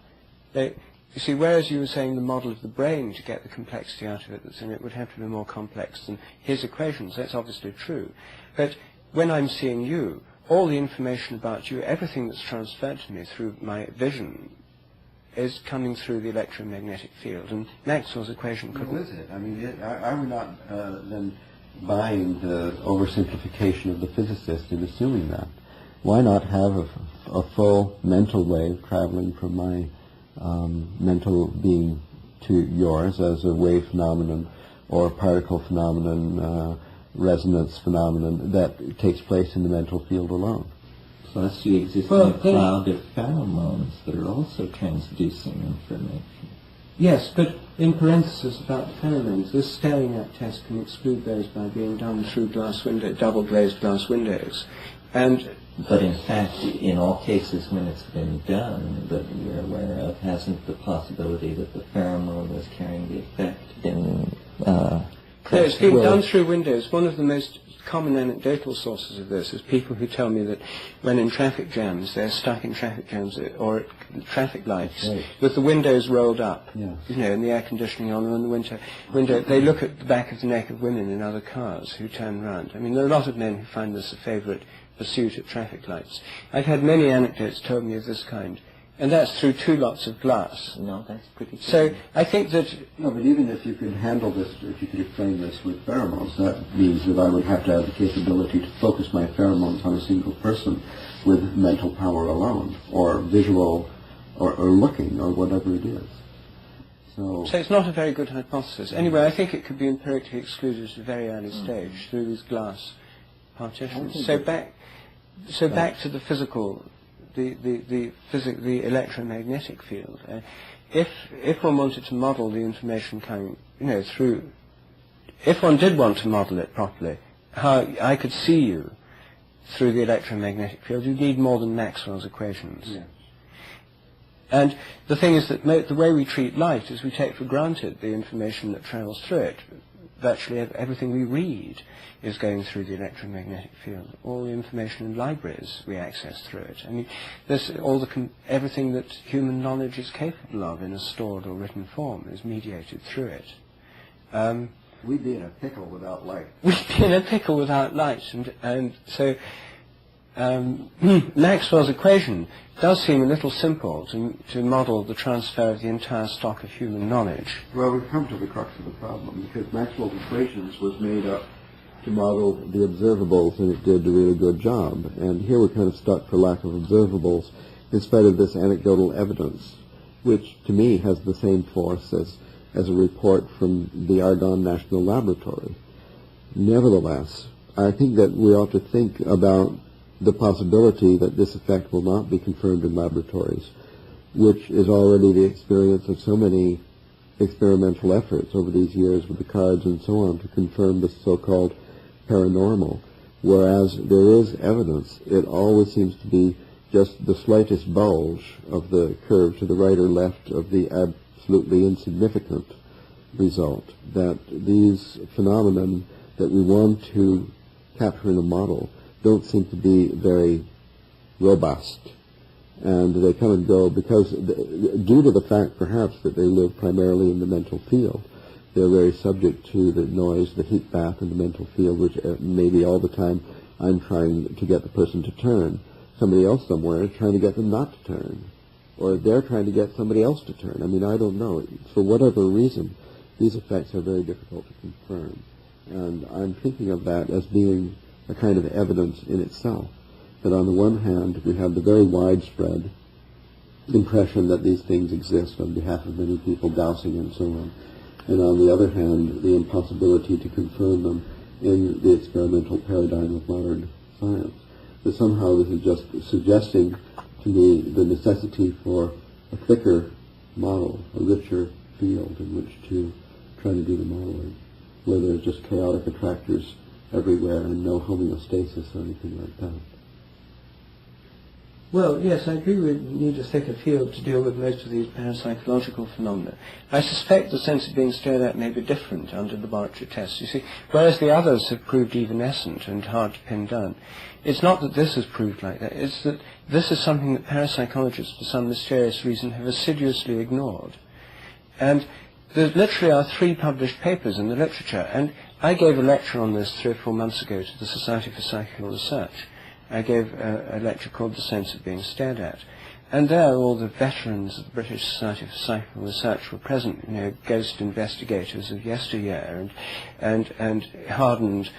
You see, whereas you were saying the model of the brain, to get the complexity out of it that's in it, would have to be more complex than his equations. That's obviously true. But when I'm seeing you, all the information about you, everything that's transferred to me through my vision, is coming through the electromagnetic field. And Maxwell's equation couldn't... Well, is it? I mean, are we not then buying the oversimplification of the physicist in assuming that? Why not have a full mental wave traveling from my mental being to yours as a wave phenomenon or a particle phenomenon, resonance phenomenon that takes place in the mental field alone? Plus you exist in a cloud of pheromones that are also transducing information. Yes, but in parenthesis about pheromones, this staring at test can exclude those by being done through double glazed glass windows. But in fact, in all cases when it's been done that we're aware of, hasn't the possibility that the pheromone was carrying the effect been it's been done through windows. One of the most common anecdotal sources of this is people who tell me that when in traffic jams, they're stuck in traffic jams or at traffic lights with the windows rolled up, you know, and the air conditioning on, and in the window, they look at the back of the neck of women in other cars who turn round. I mean, there are a lot of men who find this a favourite pursuit at traffic lights. I've had many anecdotes told me of this kind, and that's through 2 lots of glass. No, that's pretty good. So I think that... No, but even if you could handle this, if you could explain this with pheromones, that means that I would have to have the capability to focus my pheromones on a single person with mental power alone, or visual, or looking, or whatever it is. So it's not a very good hypothesis. Anyway, I think it could be empirically excluded at a very early stage through these glass partitions. So back to the physical, the electromagnetic field. If one wanted to model the information coming, you know, through, if one did want to model it properly, how I could see you through the electromagnetic field, you'd need more than Maxwell's equations. Yes. And the thing is that the way we treat light is we take for granted the information that travels through it. Virtually everything we read is going through the electromagnetic field. All the information in libraries we access through it. I mean, there's everything that human knowledge is capable of in a stored or written form is mediated through it. We'd be in a pickle without light. We'd be in a pickle without light, and so Maxwell's equation does seem a little simple to model the transfer of the entire stock of human knowledge. Well, we've come to the crux of the problem, because Maxwell's equations was made up to model the observables, and it did a really good job. And here we're kind of stuck for lack of observables, in spite of this anecdotal evidence, which to me has the same force as a report from the Argonne National Laboratory. Nevertheless, I think that we ought to think about the possibility that this effect will not be confirmed in laboratories, which is already the experience of so many experimental efforts over these years with the cards and so on to confirm the so-called paranormal. Whereas there is evidence, it always seems to be just the slightest bulge of the curve to the right or left of the absolutely insignificant result, that these phenomena that we want to capture in a model don't seem to be very robust, and they come and go because, due to the fact perhaps that they live primarily in the mental field, they're very subject to the noise, the heat bath in the mental field, which maybe all the time I'm trying to get the person to turn. Somebody else somewhere is trying to get them not to turn, or they're trying to get somebody else to turn. I mean, I don't know. For whatever reason, these effects are very difficult to confirm, and I'm thinking of that as being a kind of evidence in itself, that on the one hand we have the very widespread impression that these things exist on behalf of many people, dowsing and so on, and on the other hand the impossibility to confirm them in the experimental paradigm of modern science. That somehow this is just suggesting to me the necessity for a thicker model, a richer field in which to try to do the modeling, where there's just chaotic attractors everywhere and no homeostasis or anything like that. Well, yes, I agree we need a thicker field to deal with most of these parapsychological phenomena. I suspect the sense of being stared at may be different under laboratory tests. You see, whereas the others have proved evanescent and hard to pin down, it's not that this has proved like that, it's that this is something that parapsychologists, for some mysterious reason, have assiduously ignored. And there literally are 3 published papers in the literature, and I gave a lecture on this 3 or 4 months ago to the Society for Psychical Research. I gave a lecture called The Sense of Being Stared At. And there all the veterans of the British Society for Psychical Research were present, you know, ghost investigators of yesteryear and hardened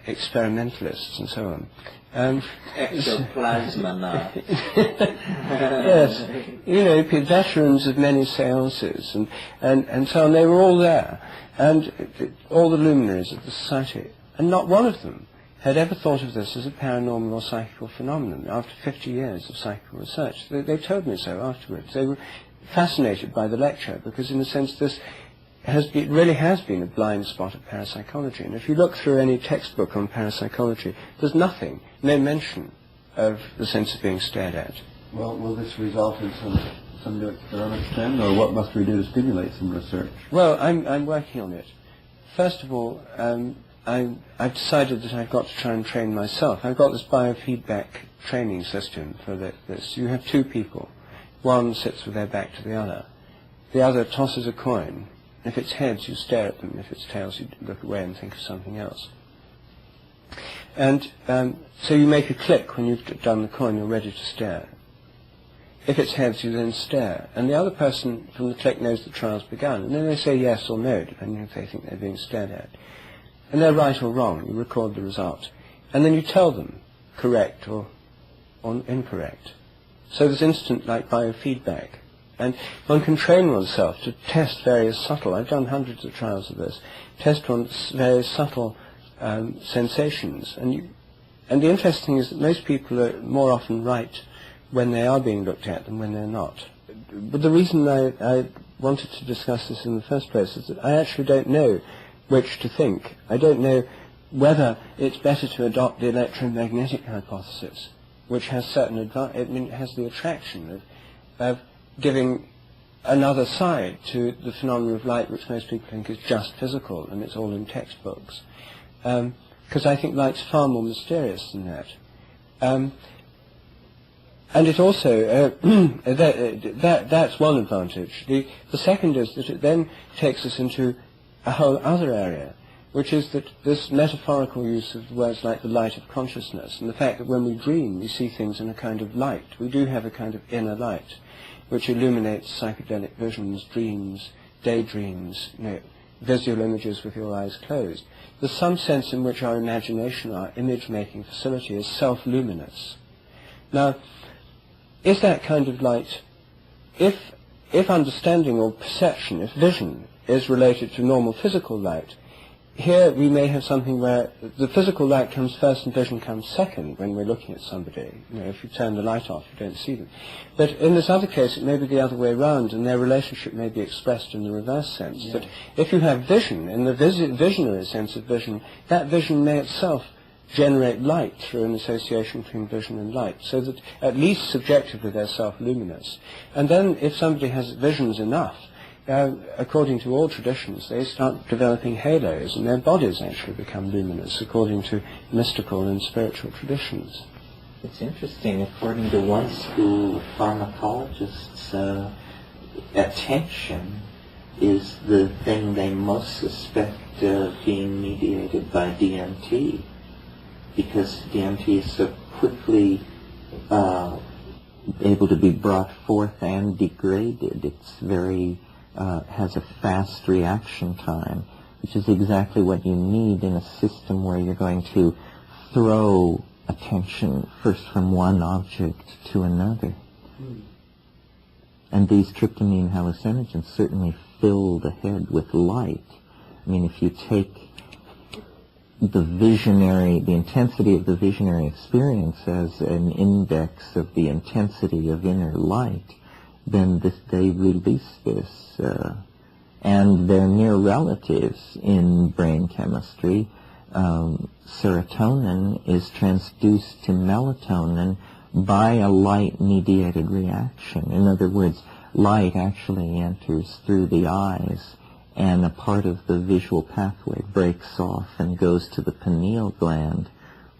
experimentalists and so on. Ectoplasma. Yes, you know, veterans of many seances and so on. They were all there, and all the luminaries of the society, and not one of them had ever thought of this as a paranormal or psychical phenomenon after 50 years of psychical research. They told me so afterwards. They were fascinated by the lecture because, in a sense, this really has been a blind spot of parapsychology. And if you look through any textbook on parapsychology, there's nothing, no mention of the sense of being stared at. Well, will this result in some new experiments then, or what must we do to stimulate some research? Well, I'm working on it. First of all, I've decided that I've got to try and train myself. I've got this biofeedback training system for this. You have 2 people. One sits with their back to the other. The other tosses a coin. If it's heads, you stare at them. If it's tails, you look away and think of something else. And so you make a click when you've done the coin, you're ready to stare. If it's heads, you then stare. And the other person from the click knows the trial's begun. And then they say yes or no, depending if they think they're being stared at. And they're right or wrong. You record the result. And then you tell them correct or incorrect. So there's instant, like, biofeedback. And one can train oneself to test various subtle, I've done hundreds of trials of this, test on various subtle sensations. And the interesting thing is that most people are more often right when they are being looked at than when they're not. But the reason I wanted to discuss this in the first place is that I actually don't know which to think. I don't know whether it's better to adopt the electromagnetic hypothesis, which has certain it has the attraction of giving another side to the phenomenon of light, which most people think is just physical, and it's all in textbooks. Because I think light's far more mysterious than that. And it also, that's one advantage. The second is that it then takes us into a whole other area, which is that this metaphorical use of words like the light of consciousness, and the fact that when we dream we see things in a kind of light. We do have a kind of inner light, which illuminates psychedelic visions, dreams, daydreams, you know, visual images with your eyes closed. There's some sense in which our imagination, our image-making facility, is self-luminous. Now, is that kind of light, if understanding or perception, if vision is related to normal physical light, here we may have something where the physical light comes first and vision comes second when we're looking at somebody. You know, if you turn the light off, you don't see them. But in this other case, it may be the other way around, and their relationship may be expressed in the reverse sense. That if you have vision, in the visionary sense of vision, that vision may itself generate light through an association between vision and light, so that at least subjectively they're self-luminous. And then if somebody has visions enough, according to all traditions, they start developing halos, and their bodies actually become luminous, according to mystical and spiritual traditions. It's interesting. According to one school of pharmacologists, attention is the thing they most suspect being mediated by DMT, because DMT is so quickly able to be brought forth and degraded. It's very has a fast reaction time, which is exactly what you need in a system where you're going to throw attention first from one object to another. And these tryptamine hallucinogens certainly fill the head with light. I mean, if you take the intensity of the visionary experience as an index of the intensity of inner light, then they release this. And their near relatives in brain chemistry, serotonin is transduced to melatonin by a light-mediated reaction. In other words, light actually enters through the eyes, and a part of the visual pathway breaks off and goes to the pineal gland,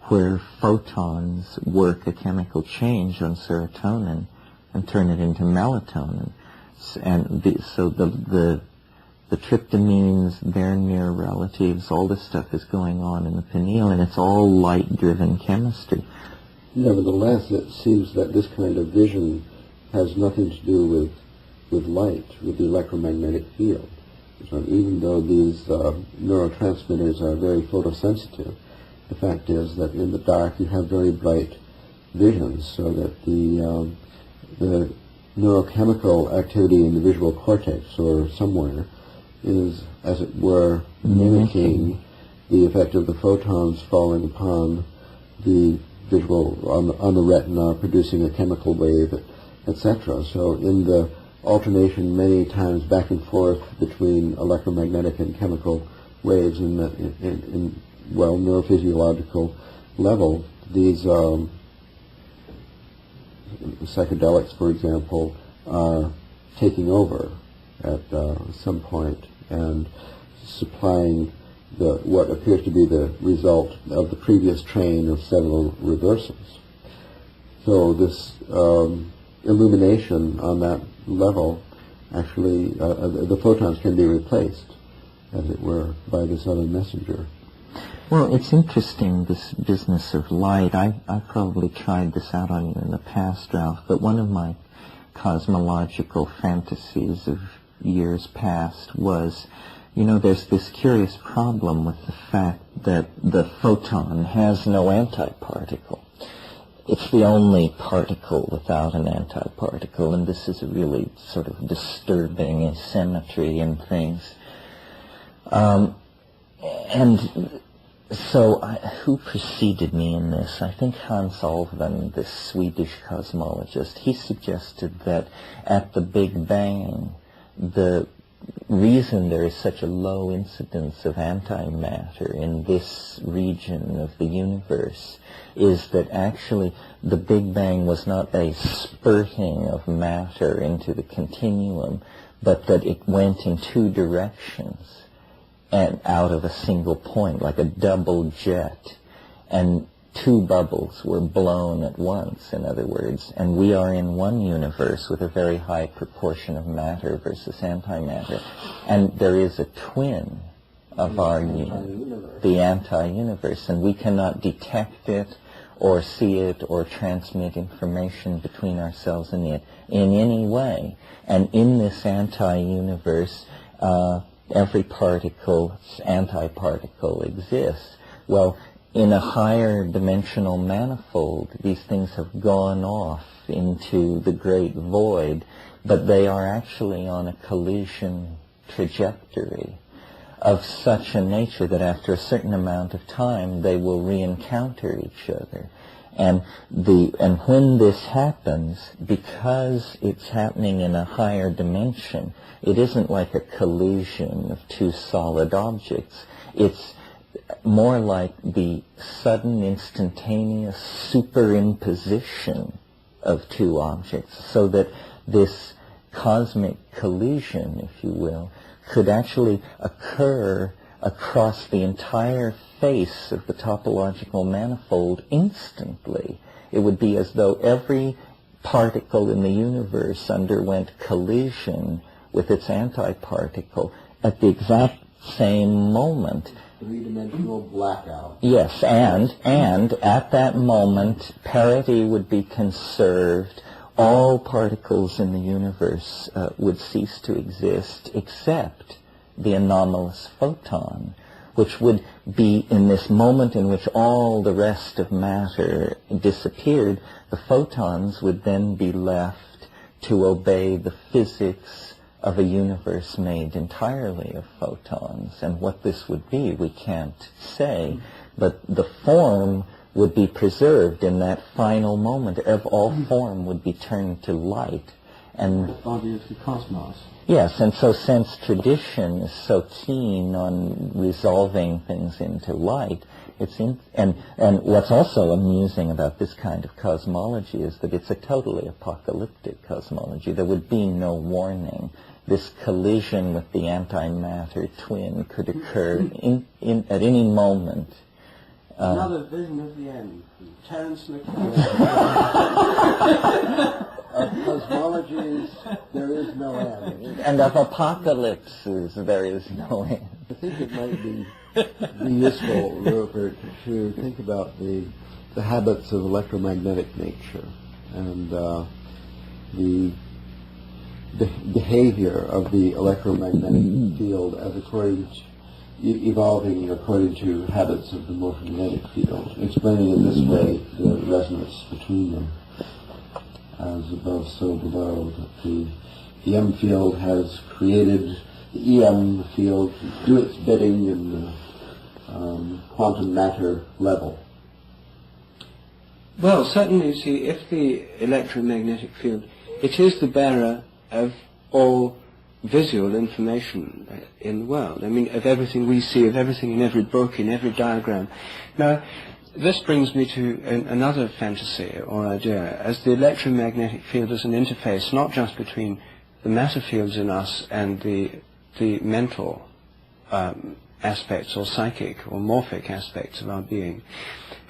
where photons work a chemical change on serotonin and turn it into melatonin. And so the tryptamines, their near relatives, all this stuff is going on in the pineal, and it's all light-driven chemistry. Nevertheless, it seems that this kind of vision has nothing to do with light, with the electromagnetic field. So even though these neurotransmitters are very photosensitive, the fact is that in the dark you have very bright visions, so that the neurochemical activity in the visual cortex or somewhere is, as it were, mimicking the effect of the photons falling upon the visual, on the retina, producing a chemical wave, etc. So in the alternation many times back and forth between electromagnetic and chemical waves in neurophysiological level, these psychedelics, for example, are taking over at some point and supplying what appears to be the result of the previous train of several reversals. So this illumination on that level, actually, the photons can be replaced, as it were, by this other messenger. Well, it's interesting, this business of light. I've probably tried this out on you in the past, Ralph, but one of my cosmological fantasies of years past was, you know, there's this curious problem with the fact that the photon has no antiparticle. It's the only particle without an antiparticle, and this is a really sort of disturbing asymmetry in things. And so who preceded me in this? I think Hans Alfvén, this Swedish cosmologist, he suggested that at the Big Bang, the reason there is such a low incidence of antimatter in this region of the universe is that actually the Big Bang was not a spurting of matter into the continuum, but that it went in two directions and out of a single point, like a double jet, and two bubbles were blown at once, in other words, and we are in one universe with a very high proportion of matter versus antimatter, and there is a twin of our universe, the anti-universe, and we cannot detect it or see it or transmit information between ourselves and it in any way. And in this anti-universe, every particle's antiparticle exists. Well, in a higher dimensional manifold, these things have gone off into the great void, but they are actually on a collision trajectory. of such a nature that after a certain amount of time they will re-encounter each other. And when this happens, because it's happening in a higher dimension, it isn't like a collision of two solid objects. It's more like the sudden, instantaneous superimposition of two objects, so that this cosmic collision, if you will, could actually occur across the entire face of the topological manifold instantly. It would be as though every particle in the universe underwent collision with its antiparticle at the exact same moment. Three-dimensional blackout. Yes, and at that moment, parity would be conserved. All particles in the universe would cease to exist except the anomalous photon, which would be in this moment in which all the rest of matter disappeared. The photons would then be left to obey the physics of a universe made entirely of photons. And what this would be, we can't say, but the form would be preserved in that final moment. All form would be turned to light. And the body of the cosmos. Yes, and so since tradition is so keen on resolving things into light, and what's also amusing about this kind of cosmology is that it's a totally apocalyptic cosmology. There would be no warning. This collision with the antimatter twin could occur at any moment. Another vision of the end. Terence Mckenna. Of cosmologies, there is no end. And of apocalypses, there is no end. I think it might be useful, Rupert, to think about the habits of electromagnetic nature and the behavior of the electromagnetic field as evolving according to habits of the morphomagnetic field, explaining in this way the resonance between them. As above, so below. The M field has created the EM field to do its bidding in the quantum matter level. Well, certainly, you see, if the electromagnetic field, it is the bearer of all visual information in the world. I mean, of everything we see, of everything in every book, in every diagram. Now, this brings me to another fantasy or idea, as the electromagnetic field as an interface, not just between the matter fields in us and the mental aspects or psychic or morphic aspects of our being,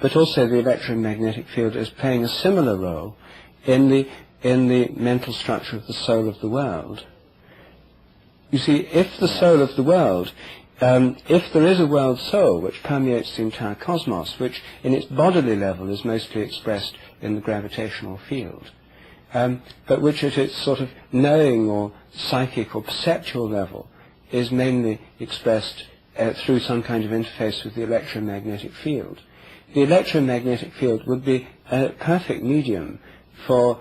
but also the electromagnetic field is playing a similar role in the mental structure of the soul of the world. You see, if the soul of the world, if there is a world soul which permeates the entire cosmos, which in its bodily level is mostly expressed in the gravitational field, but which at its sort of knowing or psychic or perceptual level is mainly expressed through some kind of interface with the electromagnetic field, the electromagnetic field would be a perfect medium for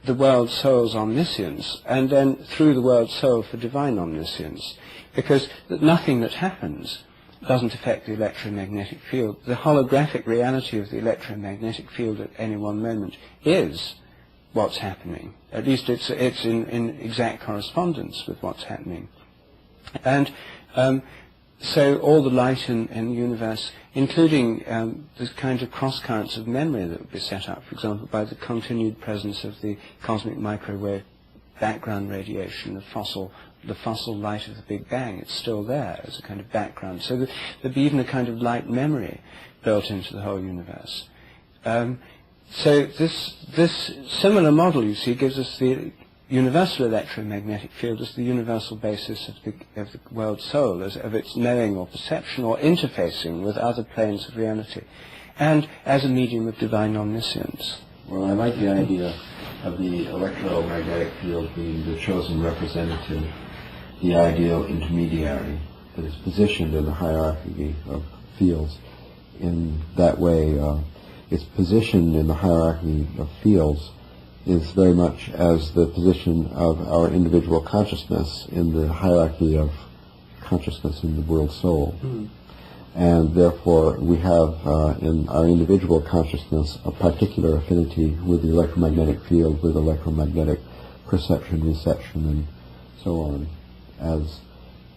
the world soul's omniscience, and then through the world soul for divine omniscience, because nothing that happens doesn't affect the electromagnetic field. The holographic reality of the electromagnetic field at any one moment is what's happening. At least it's in exact correspondence with what's happening. And so all the light in the universe, including the kind of cross-currents of memory that would be set up, for example, by the continued presence of the cosmic microwave background radiation, the fossil light of the Big Bang, it's still there as a kind of background. So there'd be even a kind of light memory built into the whole universe. So this similar model, you see, gives us the universal electromagnetic field as the universal basis of the world soul, of its knowing or perception or interfacing with other planes of reality, and as a medium of divine omniscience. Well, I like the idea of the electromagnetic field being the chosen representative, the ideal intermediary that is positioned in the hierarchy of fields. In that way, its position in the hierarchy of fields is very much as the position of our individual consciousness in the hierarchy of consciousness in the world soul. And therefore we have in our individual consciousness a particular affinity with the electromagnetic field, with electromagnetic perception, reception, and so on, as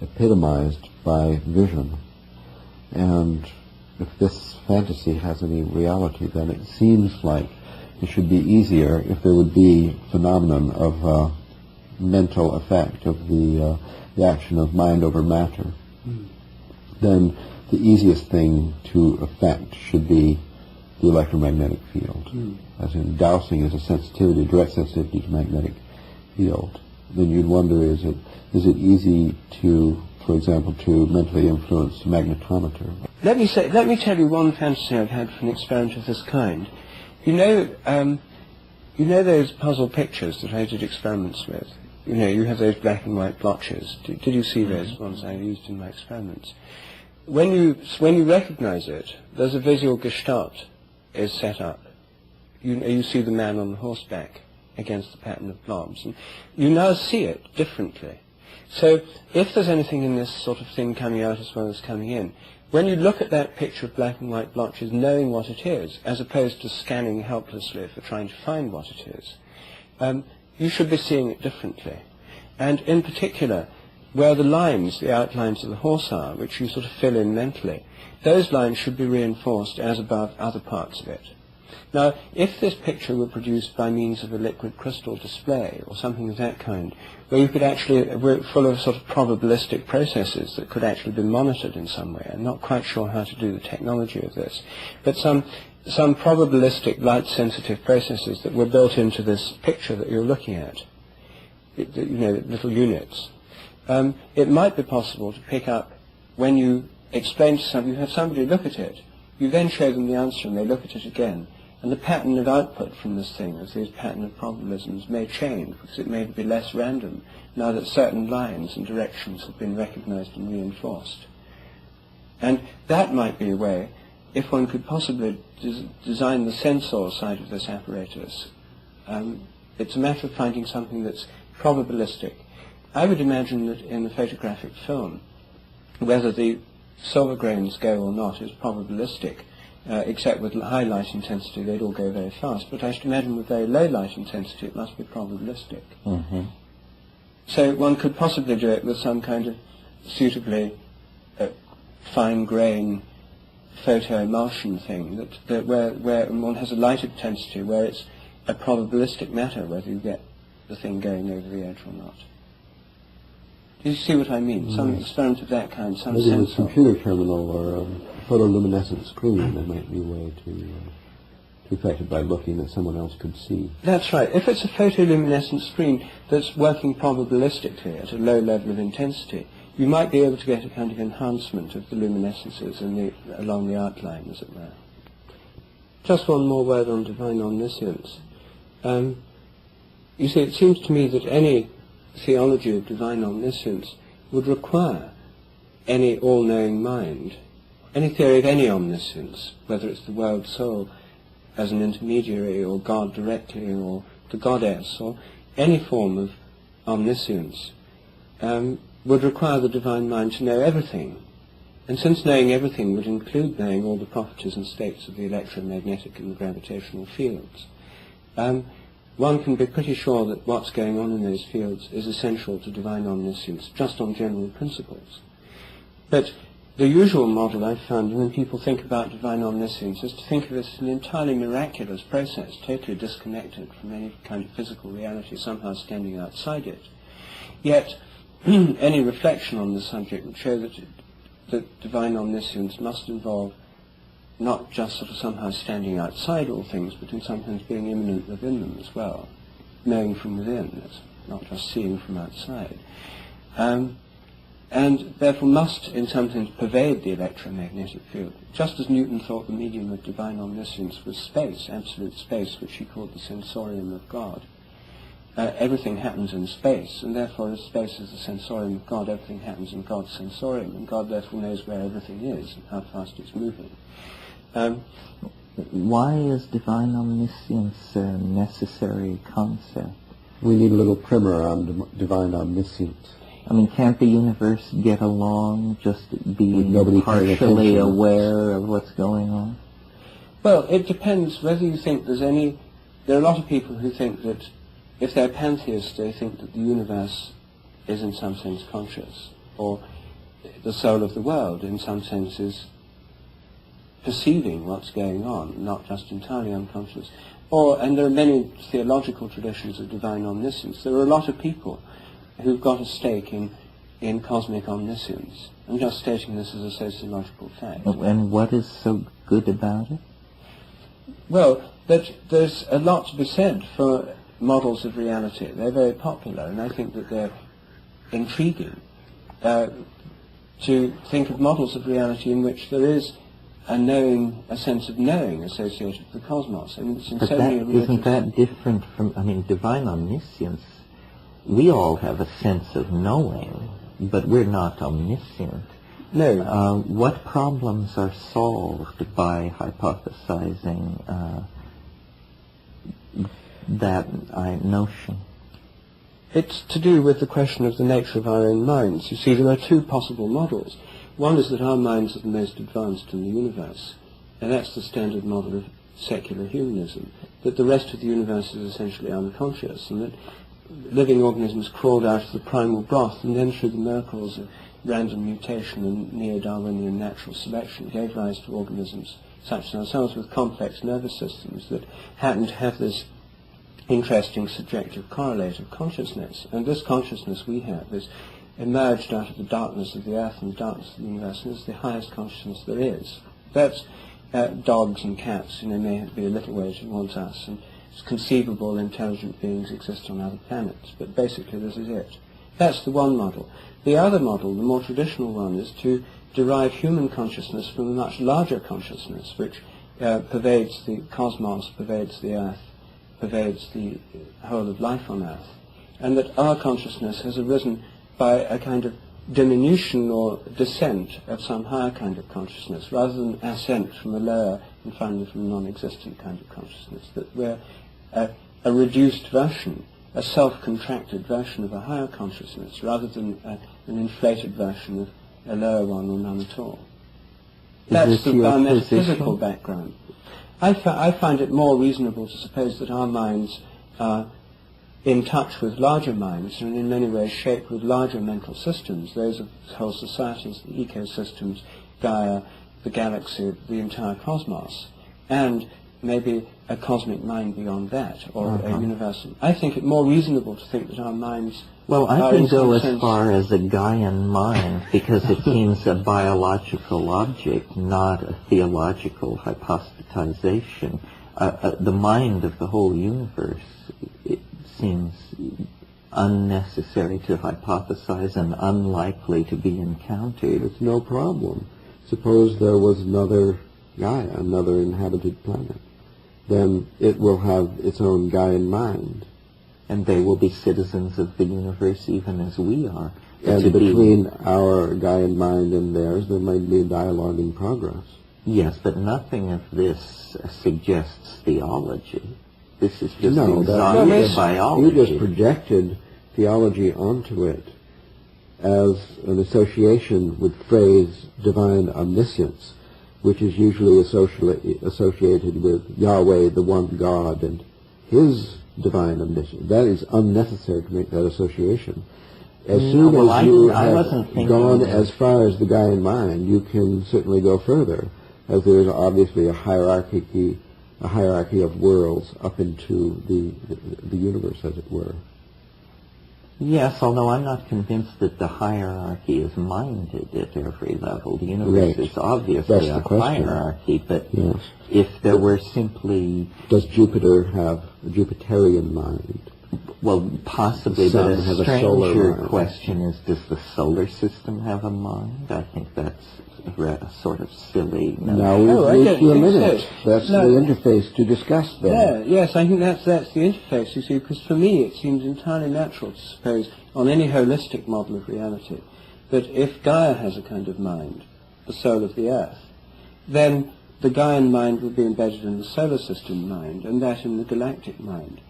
epitomized by vision. And if this fantasy has any reality, then it seems like it should be easier if there would be phenomenon of mental effect of the action of mind over matter. Then the easiest thing to affect should be the electromagnetic field. As in, dowsing is a sensitivity, direct sensitivity to magnetic field. Then you'd wonder, is it easy to, for example, to mentally influence the magnetometer? Let me tell you one fantasy I've had for an experiment of this kind. You know those puzzle pictures that I did experiments with? You know, you have those black and white blotches. Did you see those ones I used in my experiments? When you recognize it, there's a visual gestalt is set up. You see the man on the horseback against the pattern of blobs, and you now see it differently. So if there's anything in this sort of thing coming out as well as coming in, when you look at that picture of black and white blotches, knowing what it is, as opposed to scanning helplessly for trying to find what it is, you should be seeing it differently. And in particular, where the lines, the outlines of the horse are, which you sort of fill in mentally, those lines should be reinforced as above other parts of it. Now, if this picture were produced by means of a liquid crystal display or something of that kind, where you could actually, we're full of sort of probabilistic processes that could actually be monitored in some way. I'm not quite sure how to do the technology of this, but some probabilistic light-sensitive processes that were built into this picture that you're looking at, you know, little units. It might be possible to pick up when you explain to somebody, you have somebody look at it, you then show them the answer and they look at it again, and the pattern of output from this thing, as these pattern of probabilisms, may change because it may be less random now that certain lines and directions have been recognized and reinforced. And that might be a way, if one could possibly design the sensor side of this apparatus. It's a matter of finding something that's probabilistic. I would imagine that in the photographic film, whether the silver grains go or not is probabilistic, except with high light intensity they'd all go very fast. But I should imagine with very low light intensity it must be probabilistic. So one could possibly do it with some kind of suitably fine grain photoemulsion thing where one has a light intensity where it's a probabilistic matter whether you get the thing going over the edge or not. Do you see what I mean? Some experiment of that kind, some maybe with sensor. computer terminal or a photoluminescent screen, there might be a way to affect it by looking that someone else could see. That's right. If it's a photoluminescent screen that's working probabilistically at a low level of intensity, you might be able to get a kind of enhancement of the luminescences along the outline, as it were. Just one more word on divine omniscience. You see, it seems to me that any theology of divine omniscience would require any all-knowing mind, any theory of any omniscience, whether it's the world soul as an intermediary or God directly or the goddess or any form of omniscience, would require the divine mind to know everything. And since knowing everything would include knowing all the properties and states of the electromagnetic and the gravitational fields, one can be pretty sure that what's going on in those fields is essential to divine omniscience, just on general principles. But the usual model I've found when people think about divine omniscience is to think of it as an entirely miraculous process, totally disconnected from any kind of physical reality, somehow standing outside it. Yet, any reflection on the subject would show that divine omniscience must involve not just sort of somehow standing outside all things, but in sometimes being immanent within them as well, knowing from within, it's not just seeing from outside. And therefore must, in some sense, pervade the electromagnetic field. Just as Newton thought the medium of divine omniscience was space, absolute space, which he called the sensorium of God. Everything happens in space, and therefore as space is the sensorium of God, everything happens in God's sensorium, and God therefore knows where everything is and how fast it's moving. Why is divine omniscience a necessary concept? We need a little primer on divine omniscience. I mean, can't the universe get along just With being nobody paying partially attention. aware of what's going on? Well, it depends whether you think there's any... There are a lot of people who think that if they're pantheists, they think that the universe is in some sense conscious, or the soul of the world in some sense is perceiving what's going on, not just entirely unconscious. And there are many theological traditions of divine omniscience. There are a lot of people who've got a stake in cosmic omniscience. I'm just stating this as a sociological fact. And what is so good about it? Well, that there's a lot to be said for models of reality. They're very popular, and I think that they're intriguing to think of models of reality in which there is a sense of knowing associated with the cosmos. I mean, it's in But so many religions. isn't that different from, I mean, divine omniscience? We all have a sense of knowing, but we're not omniscient. No. What problems are solved by hypothesizing that notion? It's to do with the question of the nature of our own minds. You see, there are two possible models. One is that our minds are the most advanced in the universe, and that's the standard model of secular humanism, that the rest of the universe is essentially unconscious, and that living organisms crawled out of the primal broth, and then through the miracles of random mutation and neo-Darwinian natural selection gave rise to organisms such as ourselves with complex nervous systems that happen to have this interesting subjective correlative consciousness. And this consciousness we have is emerged out of the darkness of the earth and the darkness of the universe, and is the highest consciousness there is. That's dogs and cats, may be a little way towards us, and it's conceivable intelligent beings exist on other planets, but basically this is it. That's the one model. The other model, the more traditional one, is to derive human consciousness from a much larger consciousness, which pervades the cosmos, pervades the earth, pervades the whole of life on earth, and that our consciousness has arisen by a kind of diminution or descent of some higher kind of consciousness, rather than ascent from a lower and finally from a non-existent kind of consciousness, that we're a reduced version, a self-contracted version of a higher consciousness, rather than an inflated version of a lower one or none at all. That's our metaphysical background. I find it more reasonable to suppose that our minds are in touch with larger minds and in many ways shaped with larger mental systems, those of whole societies, the ecosystems, Gaia, the galaxy, the entire cosmos, and maybe a cosmic mind beyond that, or a universal. I think it more reasonable to think that our minds Well, I are can in go some as sense far as a Gaian mind, because it seems a biological object, not a theological hypostatization. The mind of the whole universe, it seems unnecessary to hypothesize and unlikely to be encountered. It's no problem. Suppose there was another Gaia, another inhabited planet. Then it will have its own Gaian mind. And they will be citizens of the universe even as we are. And between our Gaian mind and theirs, there might be a dialogue in progress. Yes, but nothing of this suggests theology. This is just exotic biology. You just projected theology onto it as an association with phrase divine omniscience, which is usually associated with Yahweh, the one God, and His divine omniscience. That is unnecessary to make that association. As soon as you have gone as far as the Gaian mind, you can certainly go further, as there is obviously a hierarchy of worlds up into the universe, as it were. Yes, although I'm not convinced that the hierarchy is minded at every level. The universe is obviously a hierarchy, but if there were simply... Does Jupiter have a Jupiterian mind? Well, possibly, but a stranger question is, does the solar system have a mind? I think that's a sort of silly... Now we've reached the limit. That's the interface to discuss then. Yes, I think that's the interface, you see, because for me it seems entirely natural to suppose, on any holistic model of reality, that if Gaia has a kind of mind, the soul of the Earth, then the Gaian mind would be embedded in the solar system mind, and that in the galactic mind,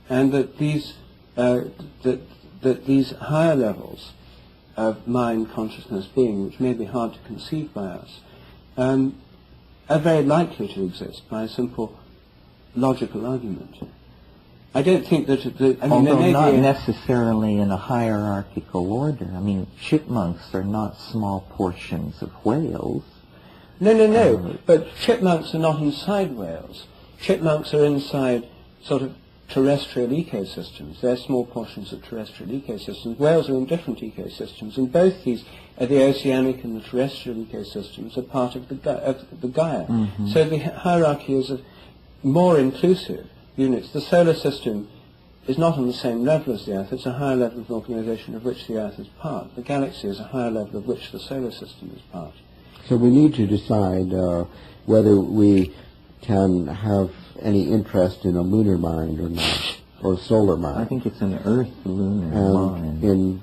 and that these higher levels of mind, consciousness, being, which may be hard to conceive by us, are very likely to exist by a simple logical argument. I don't think that although not necessarily in a hierarchical order. I mean, chipmunks are not small portions of whales. No. But chipmunks are not inside whales. Chipmunks are inside sort of terrestrial ecosystems. They're small portions of terrestrial ecosystems. Whales are in different ecosystems, and both these, the oceanic and the terrestrial ecosystems, are part of the Gaia. Mm-hmm. So the hierarchy is of more inclusive units. The solar system is not on the same level as the Earth. It's a higher level of organisation of which the Earth is part. The galaxy is a higher level of which the solar system is part. So we need to decide whether we can have any interest in a lunar mind or not, or a solar mind. I think it's an Earth-lunar mind.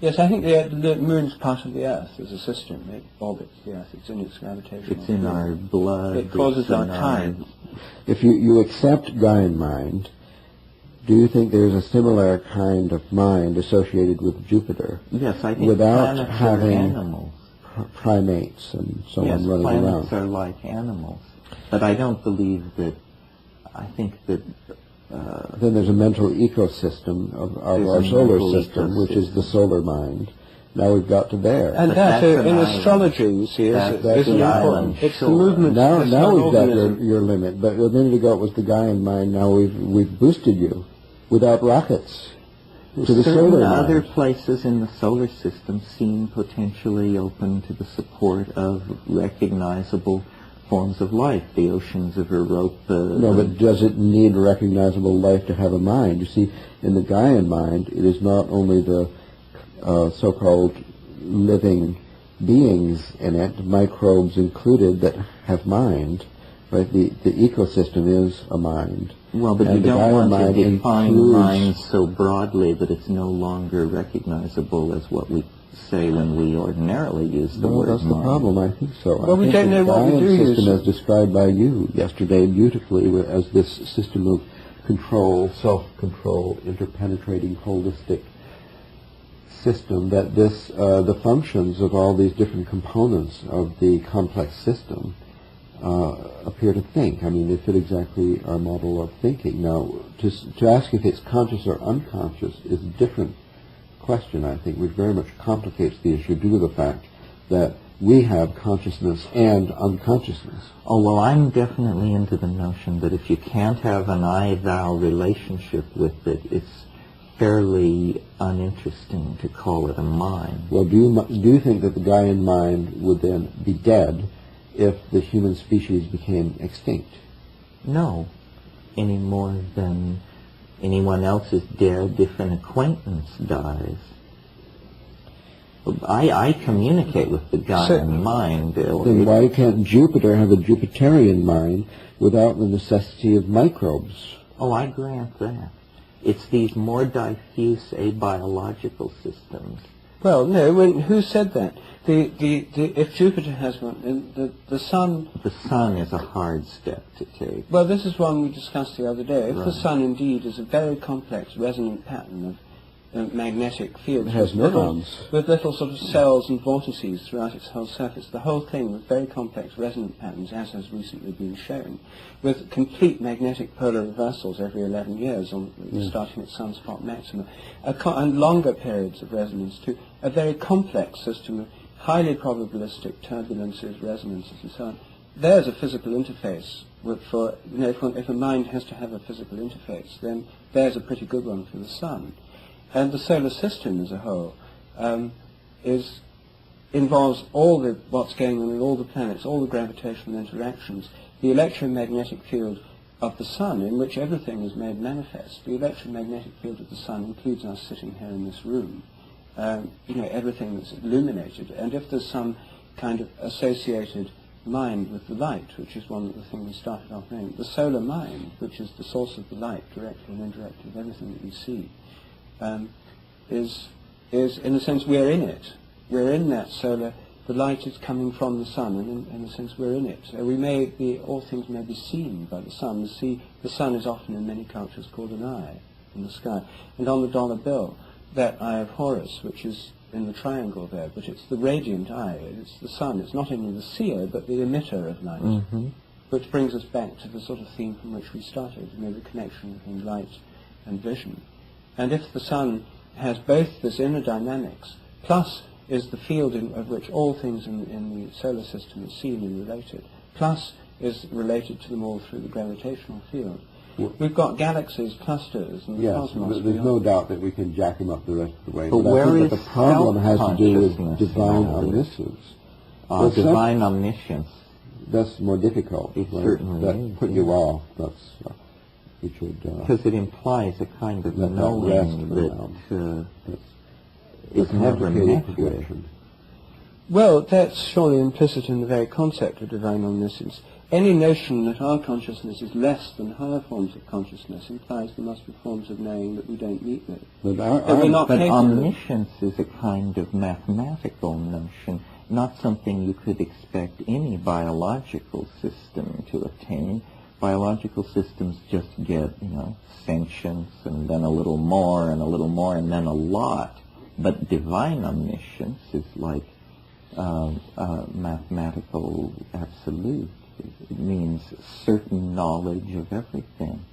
Yes, I think the moon's part of the Earth as a system. It orbits the Earth. It's in its gravitational It's in field. our blood. It causes our time. If you accept Gaian mind, do you think there's a similar kind of mind associated with Jupiter? Yes, I think without planets having are animals. Primates and so yes, on running planets around. are like animals. But I don't believe that, I think that... then there's a mental ecosystem of our solar system, which is the solar mind. Now we've got to there. And that, in astrology, you see, is an important. It's the movement. Now we've got your limit. But a minute ago it was the Gaian mind. Now we've boosted you without rockets to the solar mind. Other places in the solar system seem potentially open to the support of recognizable forms of life, the oceans of Europa. No, but does it need recognizable life to have a mind? You see, in the Gaian mind, it is not only the so-called living beings in it, microbes included, that have mind. Right? The ecosystem is a mind. Well, but you don't want to define mind so broadly that it's no longer recognizable as what we say when we ordinarily use the word that's mind. the problem. I think so. Well, we don't know what we do use. The system, as described by you yesterday beautifully, as this system of control, self-control, interpenetrating, holistic system, that the functions of all these different components of the complex system appear to think. I mean, they fit exactly our model of thinking. Now, to ask if it's conscious or unconscious is a different question, I think, which very much complicates the issue due to the fact that we have consciousness and unconsciousness. Oh, well, I'm definitely into the notion that if you can't have an I-thou relationship with it, it's fairly uninteresting to call it a mind. Well, do you think that the Gaian mind would then be dead if the human species became extinct? No, any more than anyone else is dead if an acquaintance dies. I communicate with the Gaian mind. Then why can't Jupiter have a Jupiterian mind without the necessity of microbes? Oh, I grant that. It's these more diffuse abiological systems. Well, no. Who said that? If Jupiter has one, the Sun. The Sun is a hard step to take. Well, this is one we discussed the other day. If Right. the Sun indeed is a very complex resonant pattern of magnetic fields, It has neurons. with little sort of cells and vortices throughout its whole surface, the whole thing with very complex resonant patterns, as has recently been shown, with complete magnetic polar reversals every 11 years, starting at sunspot maxima, and longer periods of resonance too, a very complex system of highly probabilistic turbulences, resonances, and so on. There's a physical interface for, if a mind has to have a physical interface, then there's a pretty good one for the Sun. And the solar system as a whole involves what's going on in all the planets, all the gravitational interactions, the electromagnetic field of the Sun, in which everything is made manifest. The electromagnetic field of the Sun includes us sitting here in this room. Everything that's illuminated. And if there's some kind of associated mind with the light, which is one of the things we started off knowing, the solar mind, which is the source of the light, directly and indirectly, of everything that we see, is in a sense we're in it. We're in that solar. The light is coming from the Sun, and in a sense we're in it. So all things may be seen by the Sun. The Sun is often in many cultures called an eye in the sky. And on the dollar bill, that Eye of Horus, which is in the triangle there, but it's the radiant eye, it's the sun, it's not only the seer, but the emitter of light, which brings us back to the sort of theme from which we started, the connection between light and vision. And if the sun has both this inner dynamics, plus is the field of which all things in the solar system are seen and related, plus is related to them all through the gravitational field. We've got galaxies, clusters, and the cosmos. There's no doubt that we can jack them up the rest of the way. But I where think is that the problem has to do with self-consciousness divine in all this? omniscience. Divine omniscience. That's more difficult. It certainly that is, put you off. That's we should. Because it implies a kind of let that knowing rest that it's is an never advocated met with. projection. Well, that's surely implicit in the very concept of divine omniscience. Any notion that our consciousness is less than higher forms of consciousness implies there must be forms of knowing that we don't meet with. But But omniscience is a kind of mathematical notion, not something you could expect any biological system to attain. Biological systems just get, sentience and then a little more and a little more and then a lot. But divine omniscience is like mathematical absolute. It means certain knowledge of everything.